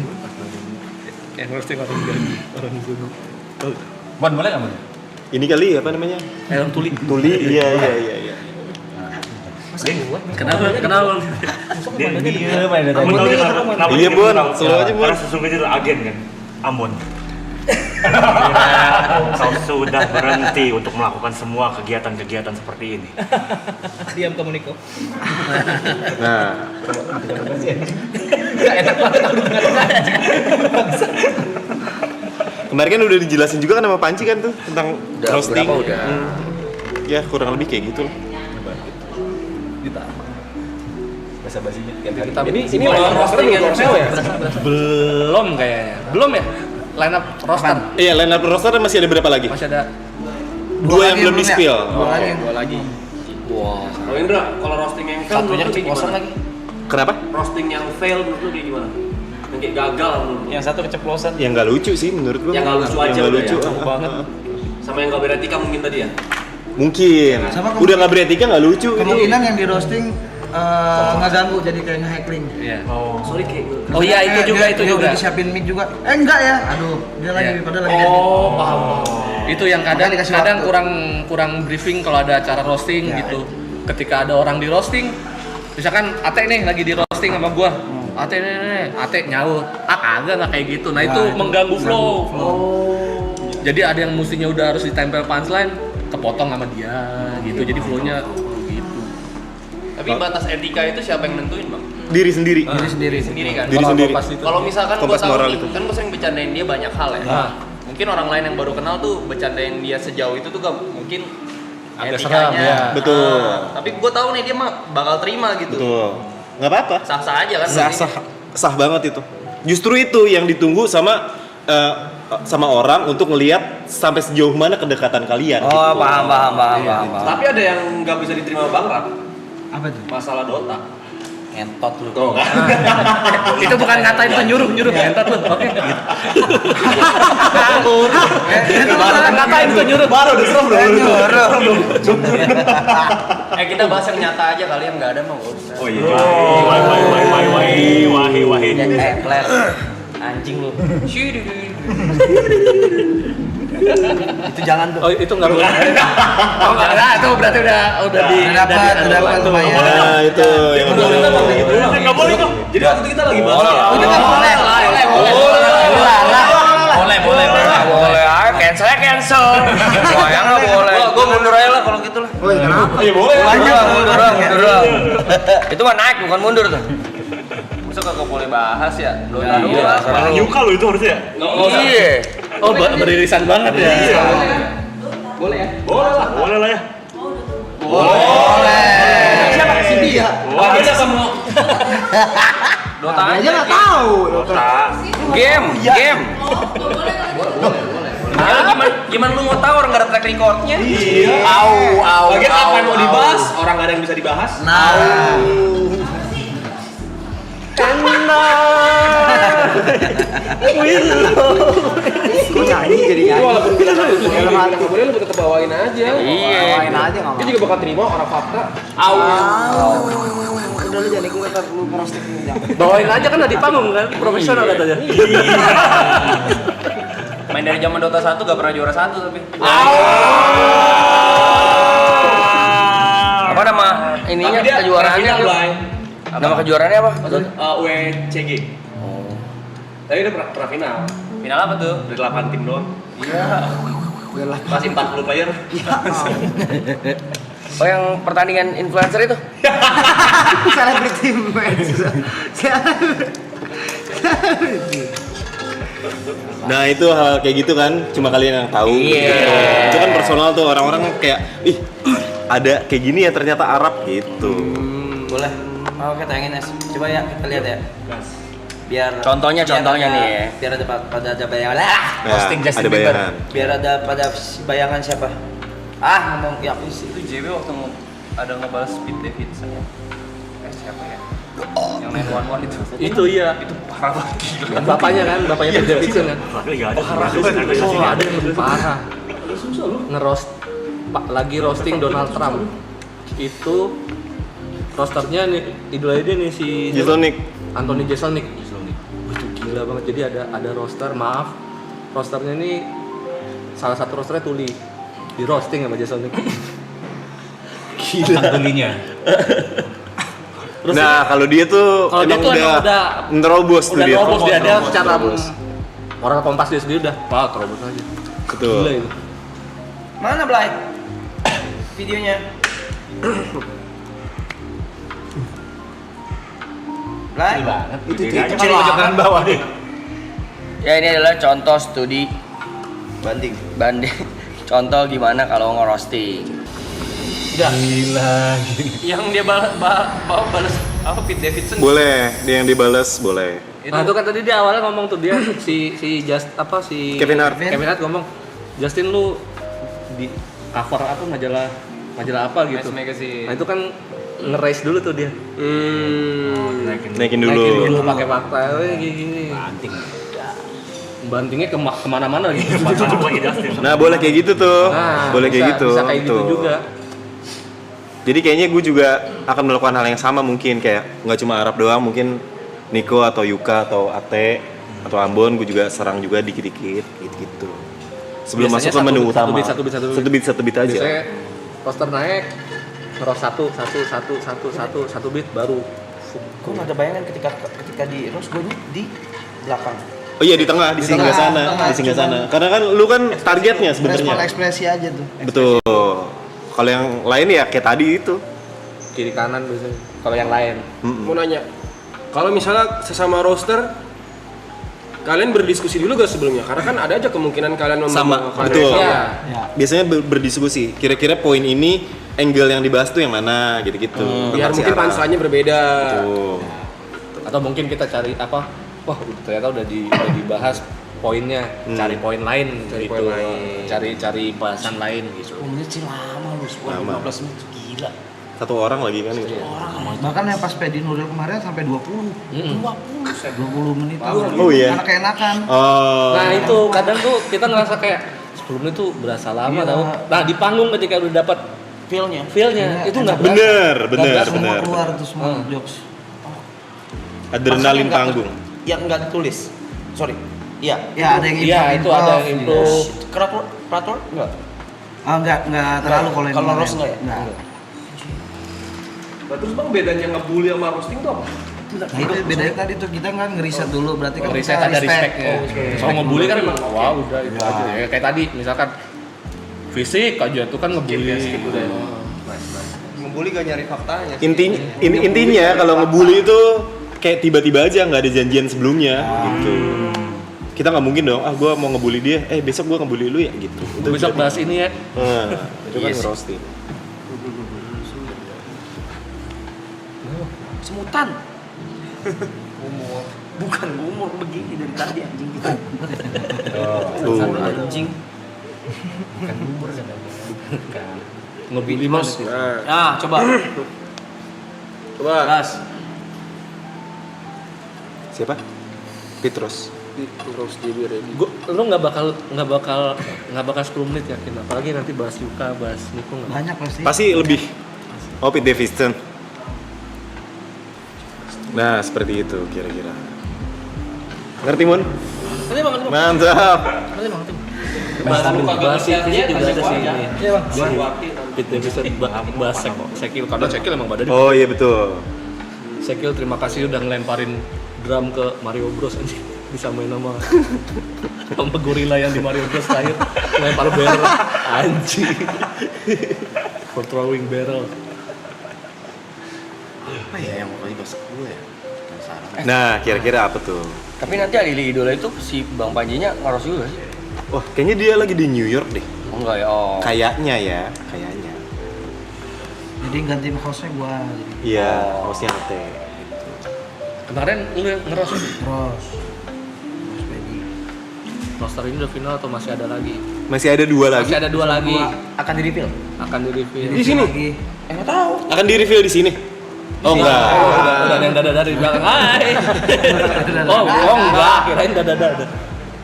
orang gaji, orang gunung. Bon, boleh nggak, Bon? Ini kali apa namanya? Orang tuli. Tuli, iya. Kenapa? Iya, Bon, selalu aja, Bon. Karena sesungguhnya itu agen kan, Ambon. Kau sudah berhenti untuk melakukan semua kegiatan-kegiatan seperti ini. Diam kamu Niko. Nah, kemarin kan udah dijelasin juga kan sama Panci kan tuh tentang roasting. Udah. Ya kurang lebih kayak gitu lah. Ini roaster belum sale ya? Belum kayaknya. Belum ya? Line up roster. Iya, line up roster masih ada berapa lagi? Masih ada Dua yang belum di spill. Dua lagi. Wah. Kalau Indra, kalau roasting yang fail Satunya menurut lu keceplosan gimana? lagi. Kenapa? Roasting yang fail menurut lu kayak gimana? Yang kayak gagal menurut lu? Yang satu keceplosan. Yang nggak lucu sih menurut gua. Yang nggak lucu aja Yang nggak udah lucu. ya, banget. Sama yang nggak beretika mungkin tadi ya? Mungkin. Sama Udah nggak beretika nggak lucu. Kemungkinan yang di roasting ngeganggu jadi kayak nge-heckling. Iya. Sorry kayak Oh iya, itu juga. Udah disiapin mic juga. Enggak ya. Aduh, dia lagi Iya. padahal lagi Oh, paham. Itu yang Makanya dikasih kadang waktu. kurang briefing kalau ada acara roasting Ya. gitu. Ketika ada orang di roasting, misalkan Ate nih lagi di roasting sama gua. Ate nyaut. Kagak nggak kayak gitu. Nah, itu itu mengganggu flow. Oh. Jadi ada yang mestinya udah harus ditempel punchline, kepotong sama dia gitu. Jadi flow-nya gitu. Tapi batas etika itu siapa yang nentuin, Bang? Diri sendiri. Diri sendiri kan? Diri sendiri. Kalau misalkan gua Kompas tahu moral nih, itu. kan gua sering bercandain dia banyak hal ya. Mungkin orang lain yang baru kenal tuh bercandain dia sejauh itu tuh gak mungkin Agak etikanya. seram, ya. Betul. Tapi gua tahu nih dia mah bakal terima gitu. Betul. Nggak apa-apa. Sah-sah aja kan? Sah banget itu. Justru itu yang ditunggu sama orang untuk ngelihat sampai sejauh mana kedekatan kalian. Oh, gitu. paham. Tapi ada yang nggak bisa diterima Bang Rat. apa tuh? Masalah Dota. Ngentot lu. Tuh kan? Itu bukan ngatain penyuruh entar lu. Oke. Itu bukan ngatain penyuruh. Baru udah serem Kita bahas yang nyata aja kali yang nggak ada mah nggak usah. Oh iya. Wahi. Flair. Anjing lu. Itu jangan tuh. Oh, itu enggak boleh. Oh, enggak ada. Itu berarti udah Udah dapat lumayan. Nah, itu yang Nggak boleh tuh. Jadi waktu itu kita lagi bahas. Udah kan boleh. Boleh. Cancel. Wah, yang nggak boleh. Gue mundur aja lah kalau gitu lah. Woi, kenapa? Iya boleh. Mundur doang. Itu mah naik bukan mundur tuh. Masa kagak boleh bahas ya? Yuka lo itu harusnya. Iya. Oh, beririsan banget ya. Boleh ya? Boleh lah ya. Siapa sih dia? Ada kamu. Dota aja Nggak tahu. Game. Gimana lu mau tahu orang nggak ada track recordnya? Iya. Bagian apa yang mau dibahas? Orang nggak ada yang bisa dibahas. Kok nyanyi jadi Itu nyanyi? walaupun kita nggak boleh, lu tetap bawain aja. Iya. Main aja nggak Dia juga bakal terima orang fakta. Udah lu jadi gue ntar lu merosting ya. Bawain aja kan di panggung kan, profesional katanya. Main dari zaman Dota 1 gak pernah juara 1 tapi. Apa nama ininya kejuaraannya? Nama kejuaraannya apa? WCG. Tapi udah pernah final. Final apa tuh? Dari 8 tim doang. Iya. Masih 40 player. Oh yang pertandingan influencer itu? Celebrity match. Nah itu hal kayak gitu kan, cuma kalian yang tahu. Iya. Itu kan personal tuh, orang-orang kayak, ih ada kayak gini ya ternyata Arab gitu. Boleh. Oh, kita tayangin es. Coba ya kita lihat ya. Biar Contohnya nih ya. Biar ada bayangan. Ya, ada bayangan. Biar ada pada bayangan siapa? Ngomong ya aku sih itu JW waktu ada ngebahas Pete Davidson ya. Siapa ya? Yang 911 itu. Itu iya. Itu parah banget. Kan bapaknya Pete Davidson kan. Ada yang lebih parah. Ngeroast lagi roasting Donald Trump. Itu rosternya nih idolanya dia nih si Jeselnik. Anthony Jeselnik. Itu gila banget. Jadi ada roster, rosternya ini salah satu rosternya Tuli. Di roasting sama Jeselnik. Gila. Tulinya. Nah kalau dia tuh Kalau dia emang tuh udah nerobos tuh udah dia. nerobos dia secara Nerobos. orang Kompas dia sendiri udah, wah terobos aja. Betul. Gila itu. Mana Blay? Videonya. Blay. Itu kecil kanan bawah deh. Ya ini adalah contoh studi banding. Contoh gimana kalau ngerosting. Gila. Yang dia balas apa Pete Davidson? Boleh, dia yang dibales boleh. Nah itu kan tadi dia awalnya ngomong tuh dia si Kevin Hart. Kevin Hart ngomong, Justin lu di cover apa majalah apa gitu. Match Magazine. Nah itu kan nge-raise dulu tuh dia. Naikin dulu. Pakai fakta gini. Bantingnya kemana-mana gitu. Nah boleh kayak gitu tuh. Boleh kayak gitu. Bisa kayak gitu Tuh. juga. Jadi kayaknya gue juga akan melakukan hal yang sama mungkin, kayak nggak cuma Arab doang, mungkin Niko atau Yuka atau Ate atau Ambon gue juga serang juga dikit-dikit gitu. Sebelum Biasanya masuk ke menu utama. Satu bit aja. Biasanya roster naik, ngeros satu bit baru. Gue nggak ada bayangan ketika di roast gue di belakang. Oh iya di tengah, di singgah sana. Karena kan lu kan targetnya sebenarnya. Ekspresi aja tuh. Betul. Kalau yang lain ya kayak tadi itu. Kiri kanan biasanya. Kalau yang lain. Mau nanya, kalau misalnya sesama roster, kalian berdiskusi dulu gak sebelumnya? Karena kan ada aja kemungkinan kalian Sama, membawa betul. Ya. Biasanya berdiskusi. Kira-kira poin ini angle yang dibahas tuh yang mana gitu-gitu. Biar mungkin punchline-nya berbeda. Betul. Atau mungkin kita cari apa? Wah, ternyata udah dibahas poinnya, cari poin lain Cari gitu. poin lain. Cari bahasan lain gitu. 10 menit sih lama lu, 15 menit gila. Satu orang lagi kan gitu. Bahkan yang pas Pedi Nuril kemarin sampai 20 menit. Oh iya. Karena keenakan. Oh. Nah, itu kadang tuh kita ngerasa kayak 10 menit tuh berasa lama tahu. Nah, di panggung ketika udah dapat Feel-nya itu nggak Bener. semua keluar tuh semua jokes. Adrenalin panggung. Yang nggak ditulis. Sorry. Iya. Ya ada yang Iya, itu ada yang improve. Keratur enggak? Enggak terlalu kalau yang Kalau kemarin. roast enggak ya? Enggak. Terus bang bedanya ngebully sama roasting tuh apa? Nah itu bedanya tadi tuh kita kan ngeriset dulu berarti kan Riset kita ada respect-nya. Oh, Soal ngebully kan emang wah udah itu aja ya. Kayak tadi misalkan Fisik aja tuh kan ngebully. Ngebully gak nyari faktanya. Intinya kalau ngebully itu kayak tiba-tiba aja nggak ada janjian sebelumnya gitu. Kita nggak mungkin dong, gue mau ngebully dia, besok gue ngebully lu ya gitu. Itu Besok bahas ini ya. Itu kan roasting. Semutan. Bukan gumur begini dari tadi anjing kita. Anjing. Bukan bubur kan. Ngebully Mas. Nah, coba. Gas. Siapa? Petrus. Terus jadi ready. Lu nggak bakal 10 menit yakin, apalagi nanti bahas Yuka, bahas Niko nggak. Banyak pasti. Pasti lebih. Pete Davidson. Nah, seperti itu kira-kira. Ngerti, Mun? Nanti bang. Mantap. Bahas itu juga ada sih ini. Iya bang. Pete Davidson bahas Sekil, karena Sekil emang badannya. Oh iya betul. Sekil terima kasih udah ngelemparin drum ke Mario Bros anjing. Disamain sama gorila yang di Mario Bros terakhir lempar barrel anjing. For throwing barrel. Apa ya yang mau dibahas gue ya? Nah, kira-kira apa tuh? Tapi nanti Alili Idola itu si Bang Panjinya ngaros juga sih? Wah, kayaknya dia lagi di New York deh. Oh, enggak ya? Oh. Kayaknya ya, kayaknya. Jadi gantiin hostnya gua. Iya, hostnya Ate. Kemarin lu yang ngeros Terus. roster ini udah final atau masih ada lagi? Masih ada 2 lagi. Masih ada 2 lagi. Akan di reveal. Akan di review. Di sini. Enggak tahu. Akan di reveal di sini. Oh enggak. Udah ada yang dada-dada di belakang. Hai. Oh enggak, kirain dada-dada.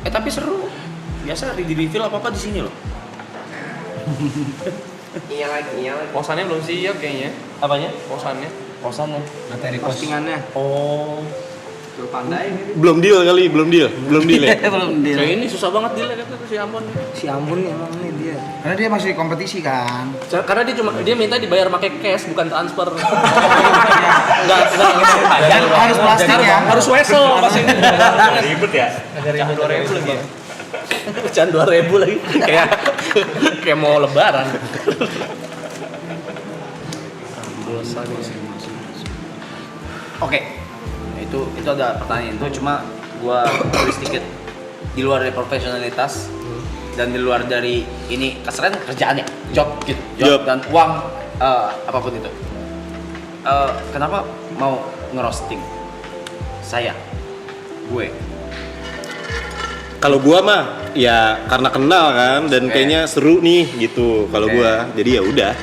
Tapi seru. Biasa di reveal apa-apa di sini loh. Iya lagi. Posannya belum siap kayaknya. Apanya? Posannya. Materi postingannya. Oh. Belum deal kali, belum deal ya. Belum deal. Kayak ini susah banget deal kata si Ambon. Si Ambon emang nih dia. Karena dia masih kompetisi kan. Karena dia minta dibayar pakai cash bukan transfer. Enggak. Dan harus plastik ya. Harus wesel pas ini. Ribet ya. Ada 2.000 lagi. Pecahan 2.000 lagi. Kayak mau lebaran. Oke. Itu ada pertanyaan itu cuma gua tulis sedikit di luar dari profesionalitas dan di luar dari ini kasarnya kerjaan ya, job gitu, job dan uang apapun itu. Kenapa mau ngerosting saya? Gue. Kalau gua mah ya karena kenal kan dan kayaknya seru nih gitu kalau gua. Jadi ya udah.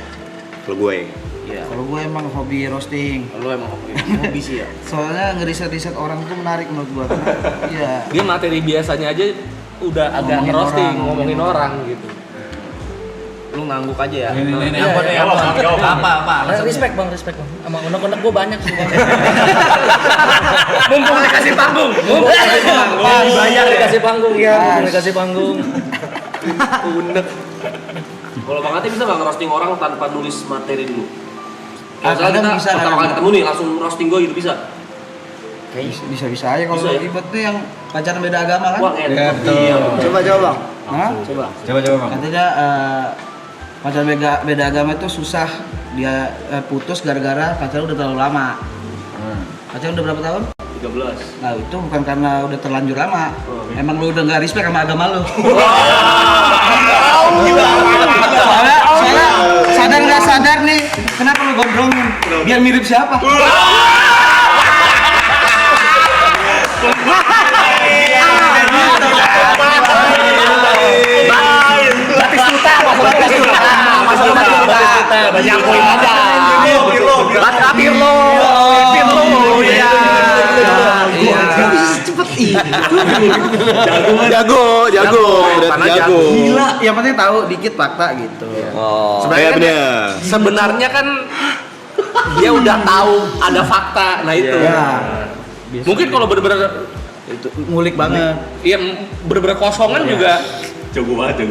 Kalau gue. Iya. Kalau gue emang hobi roasting. Lu emang hobi sih ya. Soalnya ngeriset-riset orang tuh menarik menurut gue. Iya. Dia materi biasanya aja udah agak ngerosting, ngomongin orang gitu. Lu ngangguk aja ya. Ini apa? Respect bang. Sama unek-unek gue banyak sih bang. Mumpung dikasih panggung. Dibayar dikasih panggung ya. Mumpung dikasih panggung. Unek. Kalau Bang Ati bisa nggak ngerosting orang tanpa nulis materi dulu? Misalnya kita bisa, pertama kali ketemu nih langsung roasting gue gitu bisa? Kayaknya bisa aja kalau Bisa ya? ribet tuh yang pacaran beda agama kan. Wah enak. Coba bang. Hah? Coba bang. Katanya pacaran beda agama itu susah dia putus gara-gara pacaran udah terlalu lama. Pacaran udah berapa tahun? 13. Nah itu bukan karena udah terlanjur lama. Emang lu udah nggak respect sama agama lu. Soalnya sadar nggak sadar nih, kenapa lu gondrongin? Biar mirip siapa? Batistuta. Banyak poin aja. Pirlo. Jago. Gila, yang penting tahu dikit fakta gitu. Sebenarnya kan dia udah tahu ada fakta, nah itu. Mungkin kalau bener-bener Itu ngulik banget. iya bener-bener kosongan juga. Jago banget.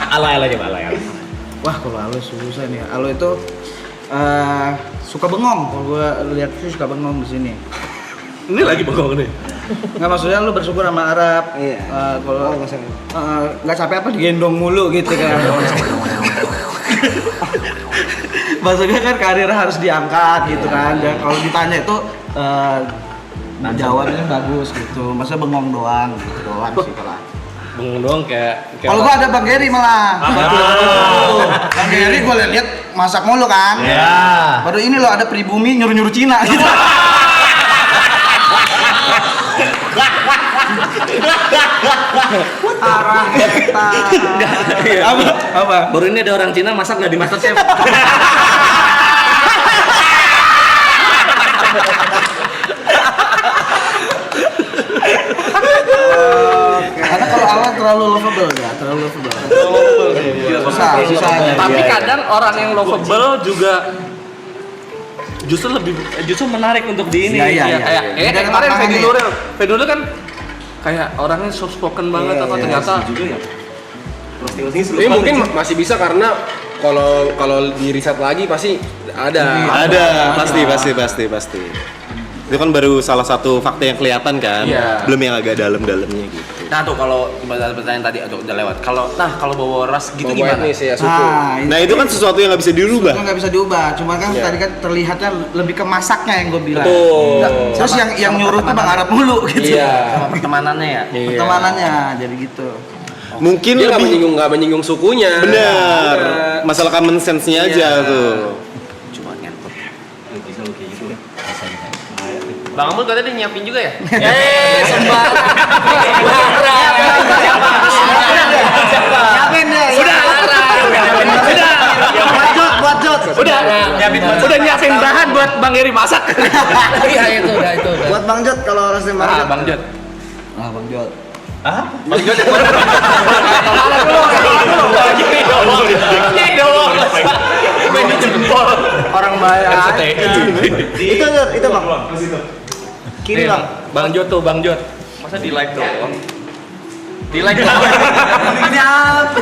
Ala coba ala. Wah, kalau Alo susah nih. Alo itu suka bengong. Kalau gua lihat sih suka bengong di sini. Ini lagi bengong nih. Nggak, maksudnya lu bersyukur sama Arab. Iya. Kalau nggak capek apa digendong mulu gitu kan. Maksudnya kan karir harus diangkat gitu kan. Dan kalau ditanya itu jawabnya bagus gitu. Masa bengong doang gitu doang sih kalau. Bengong doang kayak Kalau gua ada Bang Geri malah. Bang Geri gua lihat masak mulu kan. Ya. Baru ini loh ada pribumi nyuruh-nyuruh Cina gitu. Arah kita. Apa? baru ini ada orang Cina masak nggak di MasterChef. Karena kalau awal terlalu lovable ya, terlalu lovable. Susah. Tapi kadang orang yang lovable juga justru menarik untuk di ini. Iya. Kayak kemarin Fedi Nuril kan kayak orangnya soft spoken banget ternyata juga ya. Ini mungkin masih bisa karena kalau di riset lagi pasti ada. Ada, pasti. Itu kan baru salah satu fakta yang kelihatan kan, belum yang agak dalam-dalamnya gitu. Nah tuh kalau pertanyaan tadi udah lewat. Kalau bawa ras gitu Bawa gimana? etnis ya, suku. Nah itu kan sesuatu yang nggak bisa dirubah. Itu nggak bisa diubah, cuma kan tadi kan terlihatnya lebih ke masaknya yang gue bilang. Betul. Terus yang nyuruh tuh Bang Arab mulu gitu. Iya. Sama pertemanannya ya. Pertemanannya jadi gitu. Mungkin Dia lebih nggak menyinggung sukunya. benar. Masalah common sense-nya aja tuh. Cuma ngentot. Bang Amul katanya dia nyiapin juga ya? Siapin deh. Buat Jot. Udah nyiapin bahan buat Bang Heri masak. Iya itu udah. Buat Bang Jot kalau harus Bang Jot. Bang Jot. Bang Jot. Bang Jot. Orang bayar. Itu Bang. Kiri Bang. Bang Jot tuh, Bang Jot. Masa di like doang? Di like doang. Ini apa?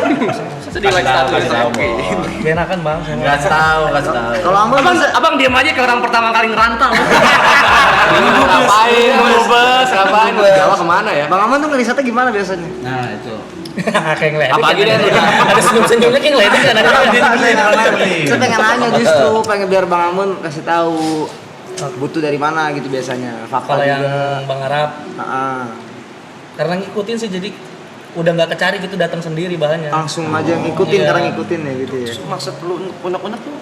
Masa di like status oke. Enakan Bang. Kasih tahu. Kalau Amul bisa. Abang diam aja kayak orang pertama kali ngerantau. Ngapain? Bus, ngapain? Jawa kemana ya? Bang Aman tuh ngerisetnya gimana biasanya? Nah itu. Kayak ngeliatin. Apalagi dia tuh ada senyum-senyumnya kayak ngeliatin kan. Saya pengen nanya justru, pengen biar Bang Amun kasih tahu butuh dari mana gitu biasanya. Fakta Kalau yang juga. Bang Arab, karena ngikutin sih jadi udah nggak kecari gitu, datang sendiri bahannya. Langsung aja ngikutin, Iya. karena ngikutin ya gitu ya. Maksud lu unek-unek tuh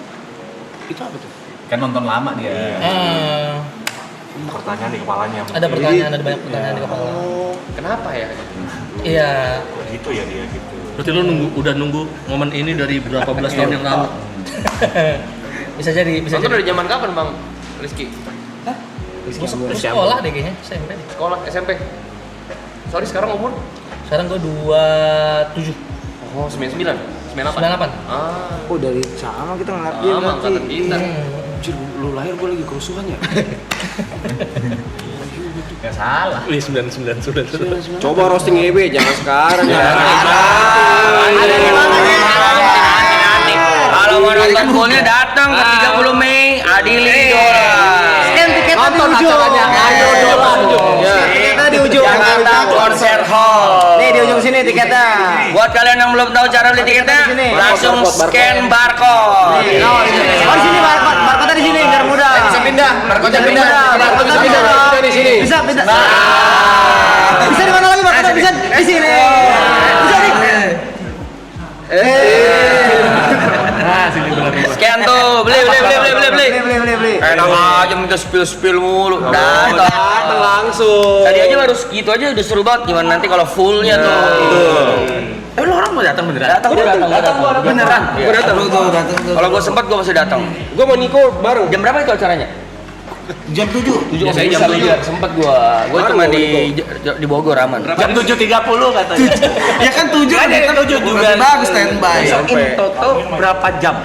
itu apa tuh? Kan nonton lama dia. Pertanyaan di kepalanya. Ada pertanyaan, ada banyak pertanyaan di kepala. Kenapa ya? Iya. Gitu ya dia gitu. Berarti lu udah nunggu momen ini dari berapa belas tahun yang lalu? Bisa jadi. Nonton dari zaman kapan Bang Rizky? Terus sekolah deh kayaknya, SMP deh. Sekolah SMP. Sorry sekarang umur? Sekarang gue 27. Oh 99? 98? 98. Oh dari sama kita ngeliat dia Sama angkatan berarti. kita. Anjir, lu lahir gua lagi kerusuhan ya? Gak salah. Wih, 99. Coba roasting EB, jangan sekarang. Ada di mana? Kalau mau nonton fullnya datang ke 30 Mei, adili idola. Scan tiketnya di Nonton ujung. acaranya Ayo Dola. Tiketnya di ujung. Jakarta Konser Hall. Nih di ujung sini tiketnya. Buat kalian yang belum tahu cara beli tiketnya, Sini. langsung scan barcode. Oh di sini barcode, barcode di sini biar mudah. Bisa pindah, barcode pindah. Barcode bisa pindah. Di sini. Bisa pindah. Bisa di mana lagi barcode? Bisa di sini. Bisa nih. Scan tuh, beli. Beli. Enak aja minta spill mulu. Datang. Datang langsung. Tadi aja baru segitu aja udah seru banget. Gimana nanti kalau fullnya tuh? Lu orang mau datang beneran? Datang beneran. Gue datang. Kalau gua sempat gua masih datang. Gue sama Niko bareng. Jam berapa itu acaranya? Jam 7. Biasanya jam 7 sempet gua cuma di Bogor aman. Jam 7.30 katanya. Ya kan 7 kan Ada yang 7 juga. Masih bagus standby. In toto berapa jam?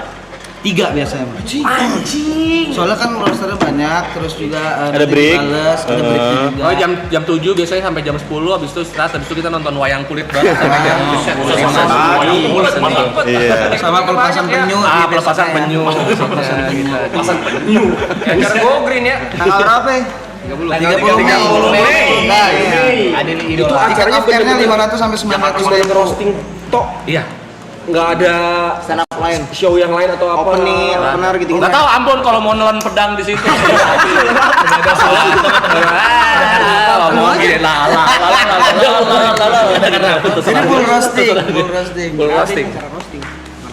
3 biasanya. Anjing. Soalnya kan rosternya banyak, terus juga Ada break. ada break juga. Oh jam 7 biasanya sampai jam 10, habis itu istirahat, habis itu kita nonton wayang kulit bareng sampai jam 10. Iya. Sama pelepasan penyu. Pelepasan penyu. Pasang penyu. Karena go green ya. Tanggal berapa? Mei. Ada nih Itu idola. acaranya Tiket bener-bener 500 sampai 900 cuma roasting tok. Iya. Nggak ada Stand up lain. show yang lain atau apa. Opener gitu. Nggak tahu Ambon kalau mau nelan pedang di situ. Ada salah. Ngomong gini Ini full roasting. Full roasting.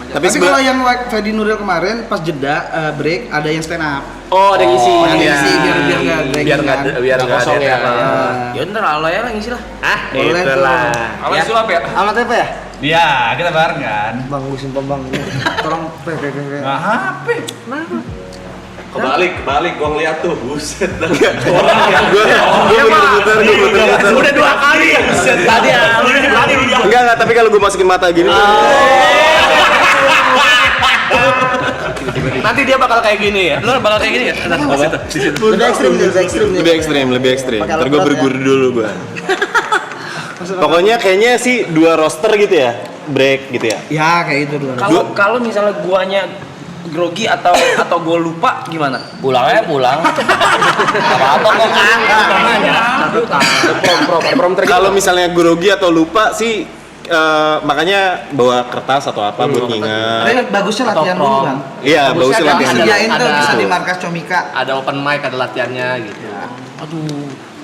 Tapi kalau yang Fedi Nuril kemarin pas jeda break ada yang stand up. Oh, ada ngisi. Ada ngisi biar nggak break. biar nggak kosong ya. Ya ntar Allah ya ngisi lah. Boleh tuh. Apa sulap ya? Amat apa ya? Dia, kita bareng kan. Bang, gue sumpah bang. Tolong HP. Kebalik, gua ngeliat tuh, buset dah. Gua muter-muter. Udah 2 kali. Tadi Enggak, tapi kalau gua masukin mata gini tuh. Nanti dia bakal kayak gini ya. Lu bakal kayak gini ya? Lebih ekstrim. Ntar gua bergur dulu gua. Pokoknya kayaknya sih 2 roster gitu ya, break gitu ya. Ya kayak itu dulu. Kalau misalnya guanya grogi atau gue lupa gimana? Pulang aja pulang. Apa-apa kok Prom Kalau misalnya grogi atau lupa sih makanya bawa kertas atau apa buat ngingat. Tapi bagusnya latihan dulu kan. Iya, bagusnya latihan dulu. Sediain tuh bisa Betul. di markas Comika. ada open mic, ada latihannya gitu.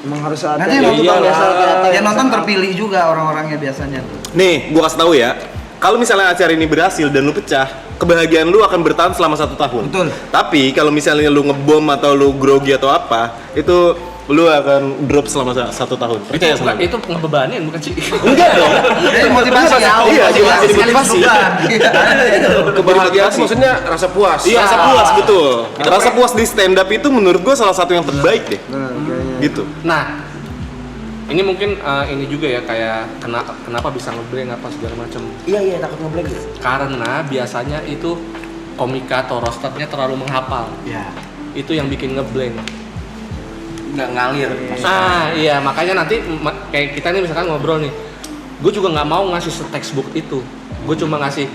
Emang harus ada. Nanti yang nonton, yang nonton terpilih juga orang-orangnya biasanya tuh. Nih, gua kasih tahu ya. Kalau misalnya acara ini berhasil dan lu pecah, kebahagiaan lu akan bertahan selama 1 tahun. Betul. Tapi kalau misalnya lu ngebom atau lu grogi atau apa, itu lu akan drop selama 1 tahun. Percaya sama gua. Itu ngebebanin bukan sih? Enggak dong. Jadi motivasi ya. Iya, jadi motivasi. Kebahagiaan maksudnya rasa puas. Iya, rasa puas betul. Rasa puas di stand up itu menurut gua salah satu yang terbaik deh. Gitu. Nah, ini mungkin ini juga ya kayak kenapa bisa ngeblank apa segala macam. Iya takut ngeblank gitu. Karena biasanya itu komika atau rosternya terlalu menghafal. Iya. Itu yang bikin ngeblank. Nggak ngalir. Iya makanya nanti kayak kita nih misalkan ngobrol nih, gue juga nggak mau ngasih textbook itu. Gue cuma ngasih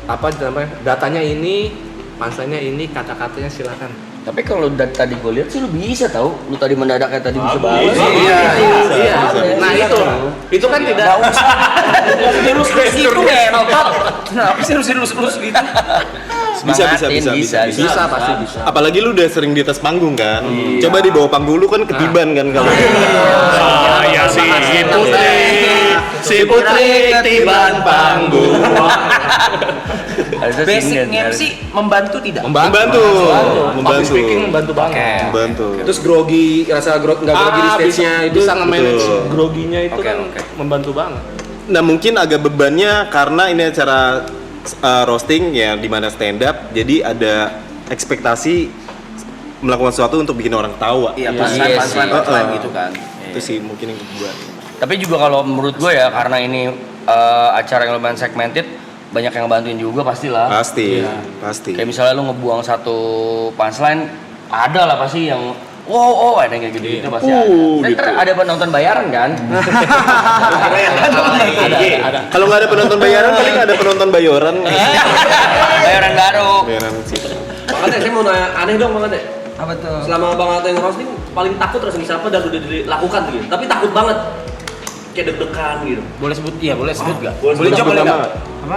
apa namanya datanya ini, punchline-nya ini, kata-katanya silakan. Tapi kalau tadi gue lihat sih lu bisa tahu, lu tadi mendadak kayak tadi bisa banget. Iya. Nah itu kan tidak Lulus gitu ngentot. Kenapa sih lulus gitu? Bisa pasti bisa. Apalagi lu udah sering di atas panggung kan. Coba di bawah panggung lu kan ketiban kan kalau. Saya si putri ketiban panggung. Basic MC membantu tidak? Membantu. Speaking membantu banget. Membantu. Terus grogi, rasa nggak grogi di stage-nya itu bisa nge-manage betul. groginya itu kan membantu banget. Nah mungkin agak bebannya karena ini acara roasting ya di mana stand up, jadi ada ekspektasi melakukan sesuatu untuk bikin orang tawa. Iya, punchline gitu kan. Itu sih mungkin yang kebuat. Tapi juga kalau menurut gue ya karena ini acara yang lumayan segmented, banyak yang bantuin juga pastilah. Pasti. Kayak misalnya lu ngebuang satu punchline, ada lah pasti yang wow ada yang kayak gitu pasti ada. Dan gitu. ada penonton bayaran kan? Ada. Kalau nggak ada penonton bayaran, paling ada penonton bayoran. Bayaran baru. Bayaran sih. Bang Ate, saya mau nanya aneh dong Bang Ate. Apa tuh? Selama Bang Ate ngerosting paling takut rasanya siapa dan udah dilakukan gitu. Tapi takut banget. Kayak deg-degan gitu. Boleh sebut? Iya, boleh sebut enggak? Boleh jawab boleh nggak? Apa?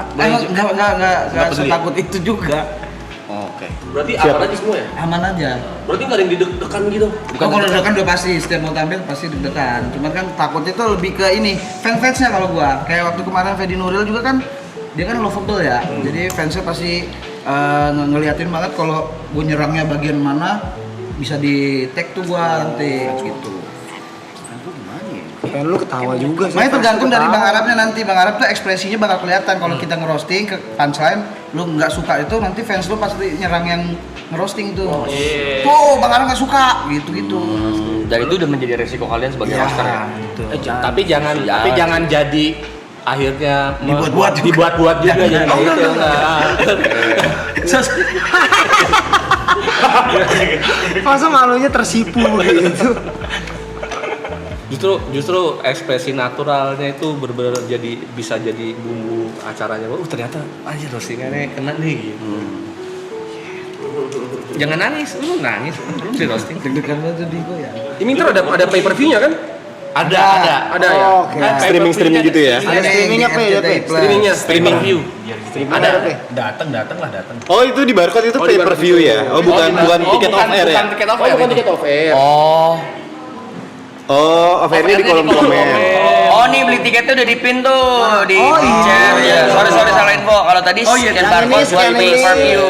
Enggak setakut itu juga. Oke. Berarti aman aja semua ya? Aman aja. Berarti nggak ada yang deg-degan gitu. Bukan kalau deg-degan udah pasti setiap mau tampil pasti deg-degan. Cuman kan takutnya tuh lebih ke ini fans-fansnya kalau gua. Kayak waktu kemarin Fedi Nuril juga kan dia kan lovable ya. Jadi fansnya pasti ngeliatin banget kalau gua nyerangnya bagian mana bisa di tag tuh gua nanti gitu. Pengen lu ketawa juga sih. Makanya tergantung dari Bang Arabnya nanti. Bang Arab tuh ekspresinya bakal kelihatan kalau kita ngerosting ke punchline, lu nggak suka itu nanti fans lu pasti nyerang yang ngerosting tuh. Tuh Bang Arab nggak suka gitu-gitu. Dan itu udah menjadi resiko kalian sebagai roster ya. Tapi jangan jadi akhirnya Dibuat-buat juga jadi kayak gitu. Masa malunya tersipu gitu. Justru ekspresi naturalnya itu benar-benar bisa jadi bumbu acaranya. Ternyata aja roastingannya kena nih gitu. jangan nangis, lu nangis, lu di roasting. Deg-degan banget tuh di gua ya. Ini ntar ada pay per view-nya kan? Ada. Ya. Oke. Streaming gitu ya. Ada streamingnya Streamingnya Streaming view. Ada. Datang lah. Oh itu di barcode itu pay per view ya? Oh bukan tiket off air ya? Bukan tiket off Oh, air. bukan tiket off air. Oh off airnya di kolom komen. Oh nih beli tiketnya udah dipin tuh di chat ya. Sorry salah info. Kalau tadi scan barcode buat pay per view.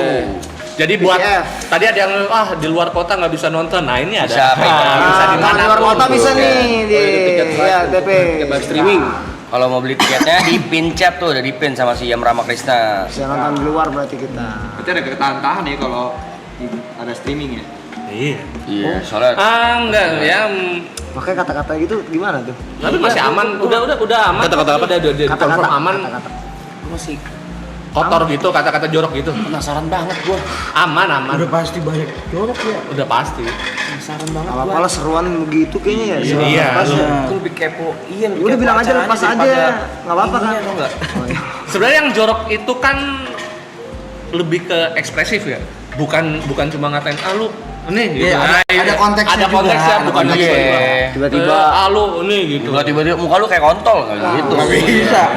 Jadi buat tadi ada yang di luar kota nggak bisa nonton, nah ini ada. Bisa Bisa di mana? Di luar kota bisa nih di ya TP. Tiket live streaming. Kalau mau beli tiketnya di pin chat tuh udah dipin sama si Yam Rama Krishna. Bisa nonton di luar berarti kita. Berarti ada ketahan-tahan ya kalau ada streaming ya. Iya, soalnya Enggak ya. Pakai kata-kata gitu gimana tuh? Tapi masih aman, udah aman. Kata-kata apa? Udah confirm aman. Kata-kata. Masih kotor gitu, kata-kata jorok gitu. penasaran banget gua. Aman. Udah pasti banyak jorok ya. Udah pasti. Penasaran banget. Apa seruan begitu kayaknya ya. Iya. Aku lebih kepo. Iya, Udah bilang aja lepas aja. Enggak apa-apa kan. enggak? Sebenarnya yang jorok itu kan lebih ke ekspresif ya. Bukan cuma ngatain lu nih gitu. Iya, ada konteksnya ada juga. konteksnya bukan Ada gitu. konteksnya. Tiba-tiba lu nih gitu. Tiba-tiba muka lu kayak kontol kayak gitu. Nggak bisa.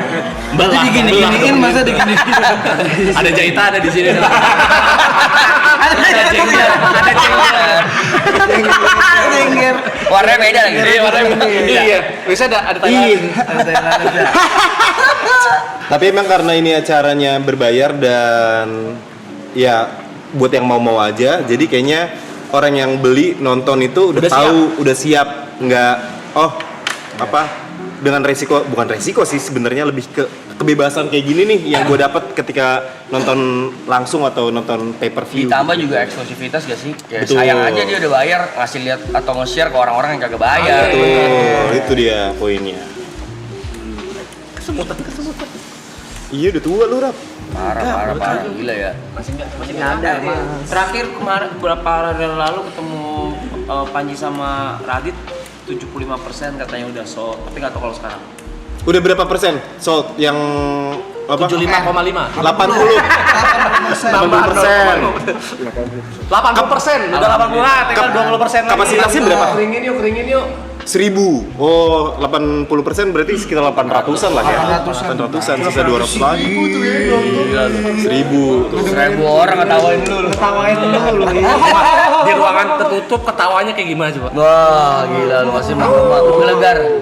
Belah, Digini-giniin masa digini-giniin. ada jahitan ada di sini. Ada cengger. Warnanya beda lagi. Iya, warnanya iya. Bisa ada Thailand. Tapi emang karena ini acaranya berbayar dan ya buat yang mau aja, jadi kayaknya orang yang beli nonton itu udah tahu, udah siap, nggak dengan bukan resiko sih sebenarnya, lebih ke kebebasan kayak gini nih yang gue dapat ketika nonton langsung atau nonton pay per view. Ditambah juga eksklusivitas gak sih? Ya, Betul. sayang aja dia udah bayar ngasih lihat atau nge-share ke orang-orang yang kagak bayar. Betul, itu dia poinnya. Kesemutan. Iya udah tua lu Rap. Parah gila ya. Masih ada. Terakhir kemarin beberapa hari lalu ketemu Panji sama Radit 75% katanya udah sold, tapi nggak tahu kalau sekarang. Udah berapa persen sold yang apa? 75,5. 80. 80%. 80%, udah 80-an, tinggal 20% lagi. Kapasitasnya berapa? Keringin yuk. 1000. Oh, 80% berarti sekitar 800-an lah ya. 800-an, sisa 200 lagi. 1000. 1000 orang ngetawain lu. Di ruangan tertutup ketawanya kayak gimana coba? Wah, gila lu masih melegar.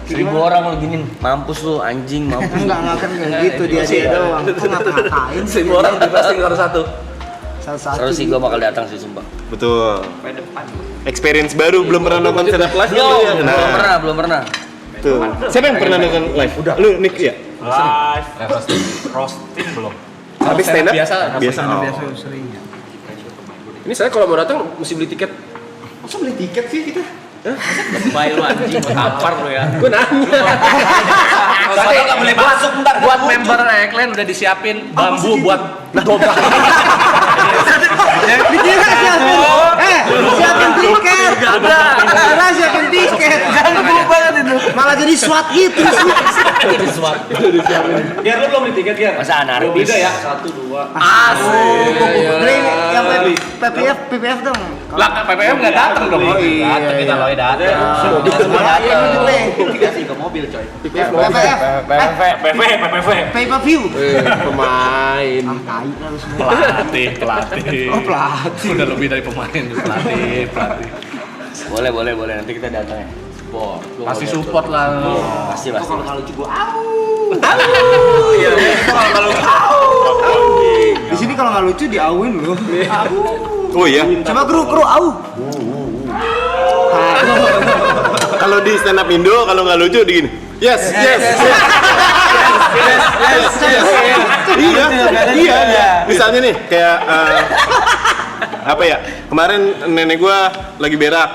1000 orang lu giniin, mampus lu anjing, mampus. Enggak gitu dia doang. Kok ngata-ngatain 1000 orang di plastik baru satu. Satu-satu. Terus sih gua bakal datang sih sumpah. Betul. Experience baru, belum pernah nonton stand up live ya? Belum pernah. Tuh. Siapa yang pernah nonton live? Udah. Lu Nick ya? Live. Roasting belum. Tapi stand up biasa. Biasa. Biasa sering ya. Ini saya kalau mau datang mesti beli tiket. Masa beli tiket sih kita? Lebay lu anjing, tampar lu ya. Gue nanya. Kalau nggak boleh masuk ntar. Buat member Eklen udah disiapin bambu buat dobrak. Siapin tiket. Ada siapin tiket. Jangan banget itu. Malah jadi SWAT gitu. Jadi swap. Biar lu belum beli tiket ya? Masa anarkis? Beda ya. 1, 2. Beli yang PPF dong. Lah PPM nggak datang dong. Datang kita loe datang. Semua datang. Dikasih ke mobil coy. PPF. PPV. Pay per view. Pemain. Tai lu semua. Pelatih. Oh, pelatih. Udah lebih dari pemain tuh pelatih. Boleh nanti kita datang ya. Pasti support lah. Pasti. Kalau nggak lucu gua Iya. Kalau Di sini kalau nggak lucu diawin lu. Oh iya. Coba kru au. Kalau di stand up Indo kalau nggak lucu di gini. Yes. Iya. Misalnya nih kayak apa ya? Kemarin nenek gua lagi berak.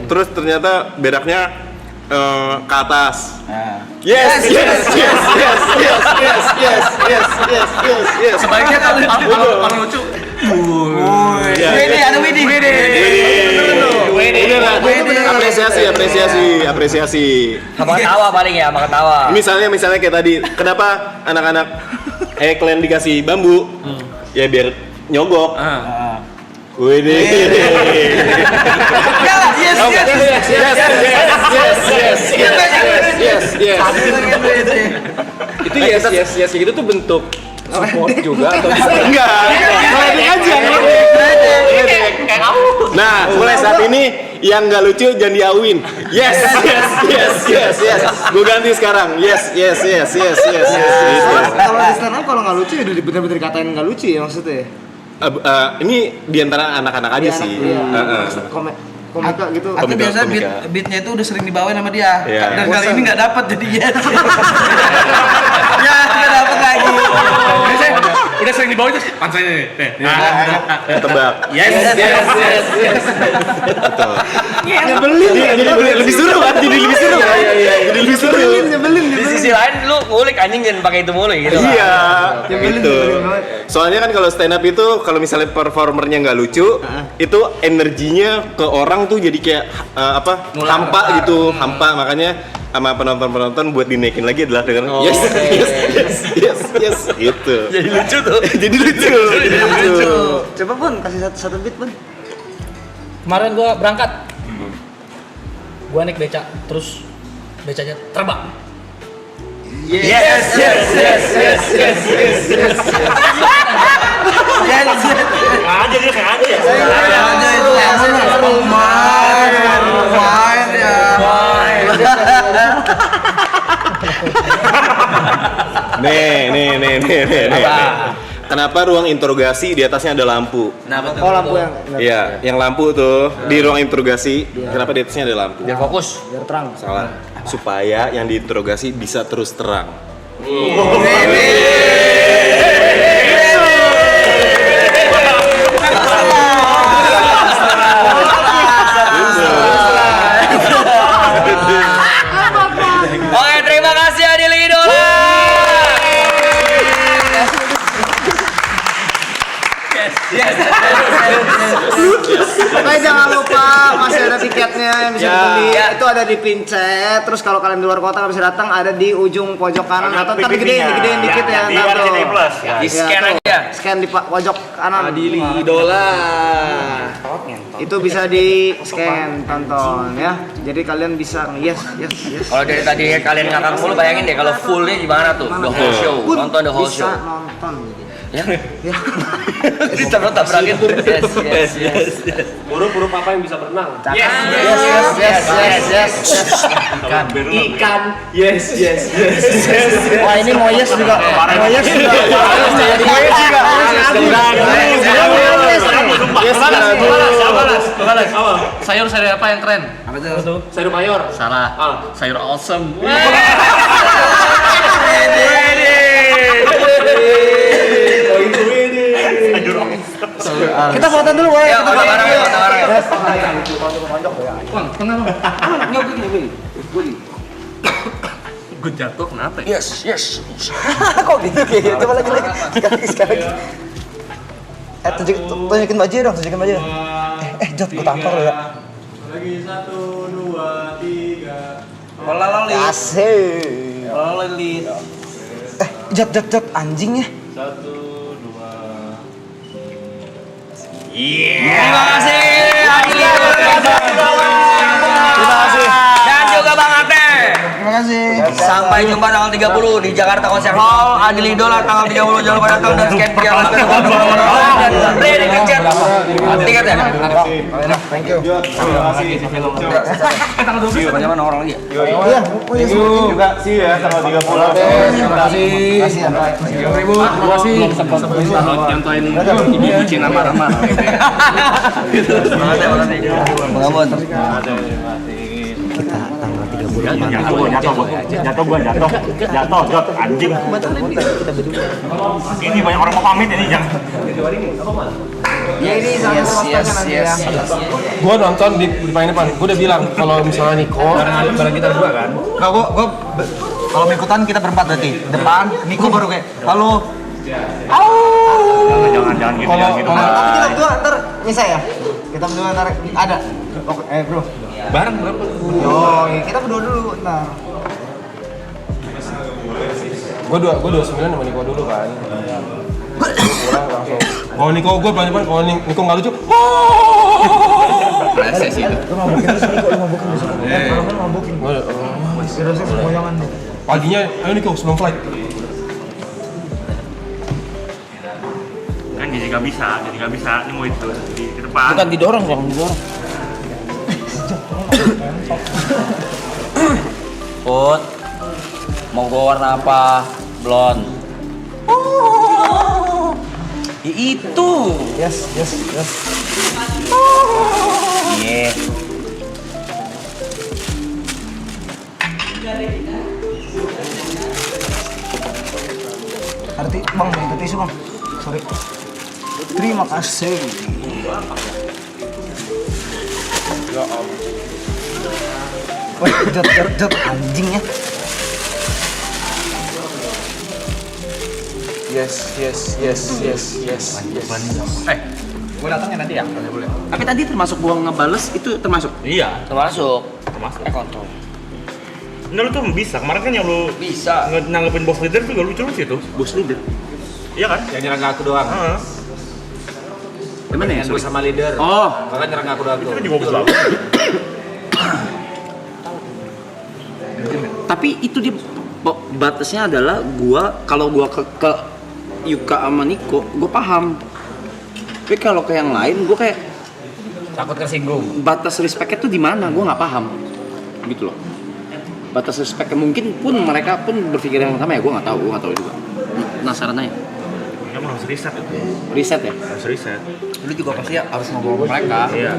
Terus ternyata beraknya ke atas. Yes. sebaiknya kalau lucu. Ini apresiasi. Sama ketawa paling ya, sama ketawa. Misalnya kayak tadi, kenapa anak-anak Eklen dikasih bambu? Ya biar nyogok. Widih. Yes. Itu yes gitu tuh bentuk support juga atau enggak? Ngeledek aja. Nah, mulai saat ini yang nggak lucu jangan diawin. Yes. Gue ganti sekarang. Yes. Kalau di stand up kalau nggak lucu ya udah bener-bener katain nggak lucu ya maksudnya. Ini diantara anak-anak aja sih. Komika gitu. Atau biasa beatnya itu udah sering dibawain sama dia. Dan kali ini nggak dapat jadi yes. Ya nggak dapat lagi. Udah sering dibawa itu pansanya nih. Tebak. Yes. Betul. Jadi lebih seru kan? Jadi lebih seru. Nyebelin. Di sisi lain lu ngulik anjing jangan pakai itu mulu gitu. Iya, gitu. Soalnya kan kalau stand up itu kalau misalnya performernya nggak lucu, itu energinya ke orang tuh jadi kayak hampa gitu, hampa. Makanya sama penonton buat dinaikin lagi adalah dengan yes gitu. Jadi lucu tuh. Jadi lucu. Coba Pun kasih satu beat Pun. Kemarin gua berangkat. Gua naik beca, terus becanya terbang. Yes. Aja dia kayak aja. Nih. Kenapa ruang interogasi di atasnya ada lampu? Nah, betul. Oh lampu yang. Iya, yang lampu tuh di ruang interogasi. Kenapa di atasnya ada lampu? Biar fokus. Biar terang. Salah. Supaya yang diinterogasi bisa terus terang. Oke, terima kasih Adil Idola. Oke, jangan lupa masih ada tiketnya yang bisa dibeli. Itu ada di Pincet. Terus kalau kalian di luar kota nggak bisa datang, ada di ujung pojok kanan atau ntar digedein dikit ya. Di RCTI Plus. Di scan aja. Scan di pojok kanan. Adili Idola. Itu bisa di scan, tonton ya. Jadi kalian bisa yes. Kalau dari tadi kalian ngakak mulu, bayangin deh kalau fullnya gimana tuh, the whole show, nonton the whole show. Bisa nonton. Ya. Ditabrak-tabrakin. Yes. Burung apa yang bisa berenang? Yes. Ikan. Yes. Wah ini mau yes juga. Balas. Sayur apa yang keren? Apa tuh? Sayur mayor. Salah. Sayur awesome. Kita foto dulu boleh. Ya, foto bareng. Gue jatuh kenapa ya? Yes. Kok gitu kayak coba lagi. Sekali. Tunjukin baju dong, Jod, gue tampar lo ya. Lagi 1, 2, 3. Loli. Asik. Loli. Jod, anjingnya. 1, 2. Terima kasih Adil Idola. Terima kasih. Dan juga Bang Ate. Terima kasih. Sampai jumpa tanggal 30 di Jakarta Concert Hall. Adil Idola tanggal 30 jangan lupa datang dan scan QR dan beli di Pincet. Tiket ya? Thank you. Mana orang lagi? Iya. Juga sih ya tanggal 30. Terima kasih. Contohin ibu Cina marah-marah. Kita tanggal 30 Jatuh, anjing. Ini banyak orang mau pamit ini jangan. Ya ini Yes. Gua nonton di paling depan. Gua udah bilang kalau misalnya Niko Barang kita berdua kan? Enggak, gua kalau mau ikutan kita berempat berarti. Depan, Niko baru kayak halo. Jangan gitu. kita berdua ntar nyisa ya. Kita berdua ntar ada. Oke, bro. Bareng berapa? Kita berdua dulu ntar. Gua 29 sama Niko dulu kan. pulang langsung. Kalau Niko gue pelan-pelan, kalau Niko nggak lucu, Rese sih itu. Lu mabukin terus Niko, lu mabukin besok. Kalau kan mabukin. Terus semuayangan nih. paginya, ayo Niko sebelum flight. Kan jadi nggak bisa, ini mau itu di depan. Bukan didorong, jangan didorong. Put, mau gua warna apa? Blonde. Ya itu. Yes. Iya. Arti bang, minta tisu bang. Sorry. Terima kasih. Ya ampun. Wah, jat anjing ya. Yes. Gue datangnya nanti ya, boleh. Tapi tadi termasuk gua ngebales itu termasuk. Iya, Termasuk. kontrol. Nah lu tuh bisa, kemarin kan yang lu Bisa. nanggepin boss leader tuh lucu itu. Bos leader. Iya kan? Yang nyerang aku doang. Heeh. Gimana ya? Gue sama leader. Oh, Kakak nyerang aku doang. Itu kan juga bagus. tapi itu dia batasnya adalah kalau gua ke Yuka sama Niko, gua paham. Tapi kalau ke yang lain, gua kayak Takut tersinggung. batas respect-nya tuh di mana? Gua nggak paham. Gitu loh. Batas respect mungkin pun mereka pun berpikir yang sama ya, gua nggak tahu juga. Penasaran aja. Kamu harus riset itu. Riset ya? Harus riset. Lu juga pasti harus ngobrol sama mereka. Iya.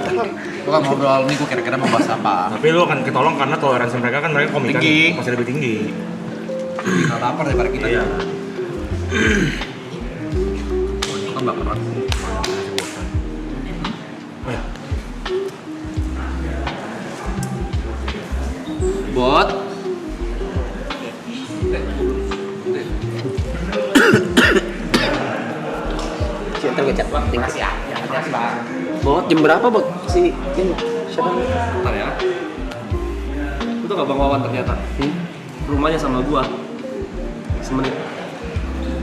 Lu kan ngobrol nih, gue kira-kira mau bahas apa. Tapi lu akan ketolong karena toleransi mereka kan mereka komik kan Tinggi. pasti lebih tinggi. Kita lapar daripada kita. Iya. Kan bakal berat. Bot. Ntar gue chat. Makasih ya. Makasih bang. Bot, jam berapa bot? Si ini siapa? Bentar ya. Itu gak Bang Wawan ternyata. Rumahnya sama gua. Semenit.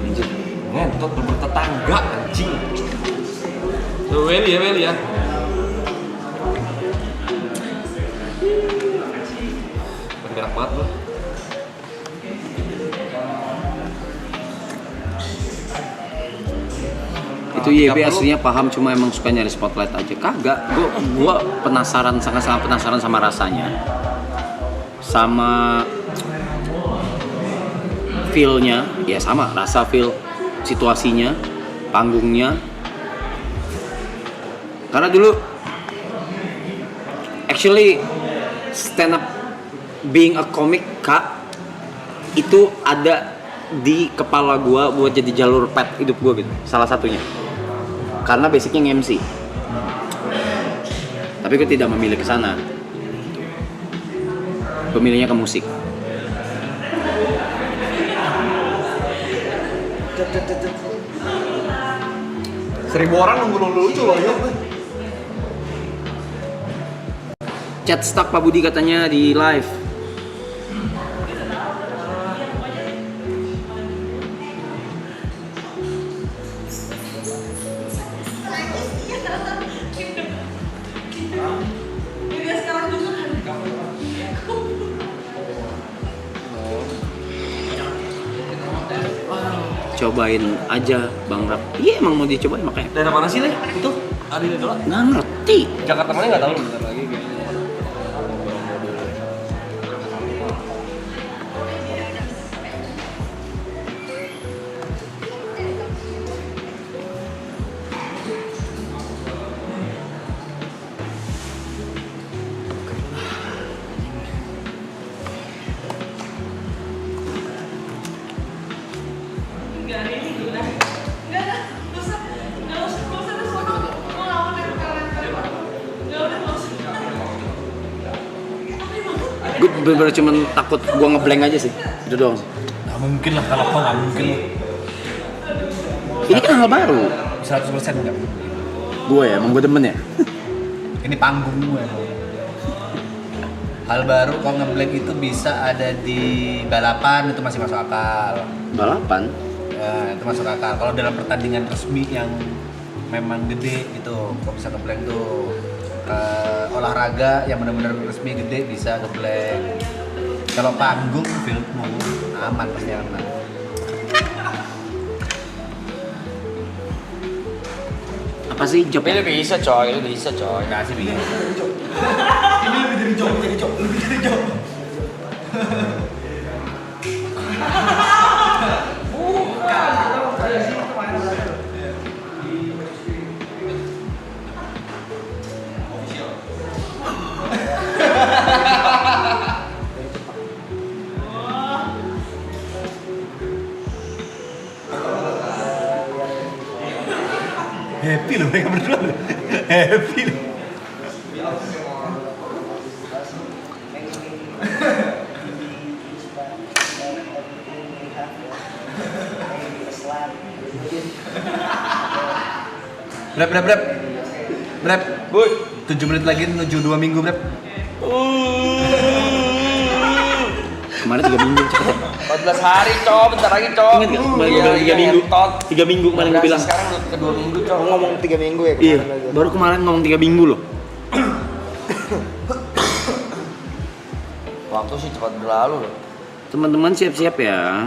Anjir. Ngentot bertetangga anjing. Tuh Welly ya. Bergerak banget lu. Itu YB aslinya paham, cuma emang suka nyari spotlight aja. Kagak, gua penasaran, sangat-sangat penasaran sama rasanya, sama feel-nya, ya sama, rasa, feel, situasinya, panggungnya. Karena dulu actually stand up being a comic itu ada di kepala gua buat jadi jalur pet hidup gua gitu, salah satunya. Karena basicnya nge-MC. Tapi gue tidak memilih ke sana. Pemilihnya ke musik. Seribu orang nunggu lu lucu loh, yuk. Chat stuck Pak Budi katanya di live. Cobain aja Bang Rap. Iya emang mau dicobain makanya. Daerah mana sih Le? Itu? Ada di Dola? Nggak ngerti. Jakarta mana nggak tahu bentar lagi kayaknya. Gue bener-bener cuman takut gue ngeblank aja sih. Itu doang sih. Nggak mungkin lah, kalau kau nggak mungkin lah. Ini kan hal baru. 100% nggak. Gue ya, emang gue demen ya. Ini panggung gue. Hal baru kalau ngeblank itu bisa ada di balapan, itu masih masuk akal. Balapan? Nah, itu masuk akal. Kalau dalam pertandingan resmi yang memang gede gitu, kok bisa ngeblank tuh. Olahraga yang benar-benar resmi gede bisa ngeblank. Kalau panggung film aman pasti aman. Apa sih job? Tapi lu bisa coy, Nah, sih bisa. Ini lebih dari job. Happy loh mereka berdua loh. Happy loh. Brep. Boy, 7 menit lagi menuju 2 minggu, Brep. Kemarin 3 minggu cepet. 14 hari cowok, bentar lagi cowok. Ingat nggak? Kemarin gua bilang 3 minggu. 3 minggu kemarin gue bilang. Sekarang udah ke 2 minggu cowok. Ngomong 3 minggu ya Iya, kemarin aja. baru kemarin ngomong 3 minggu loh. Waktu sih cepat berlalu loh. Teman-teman siap-siap ya.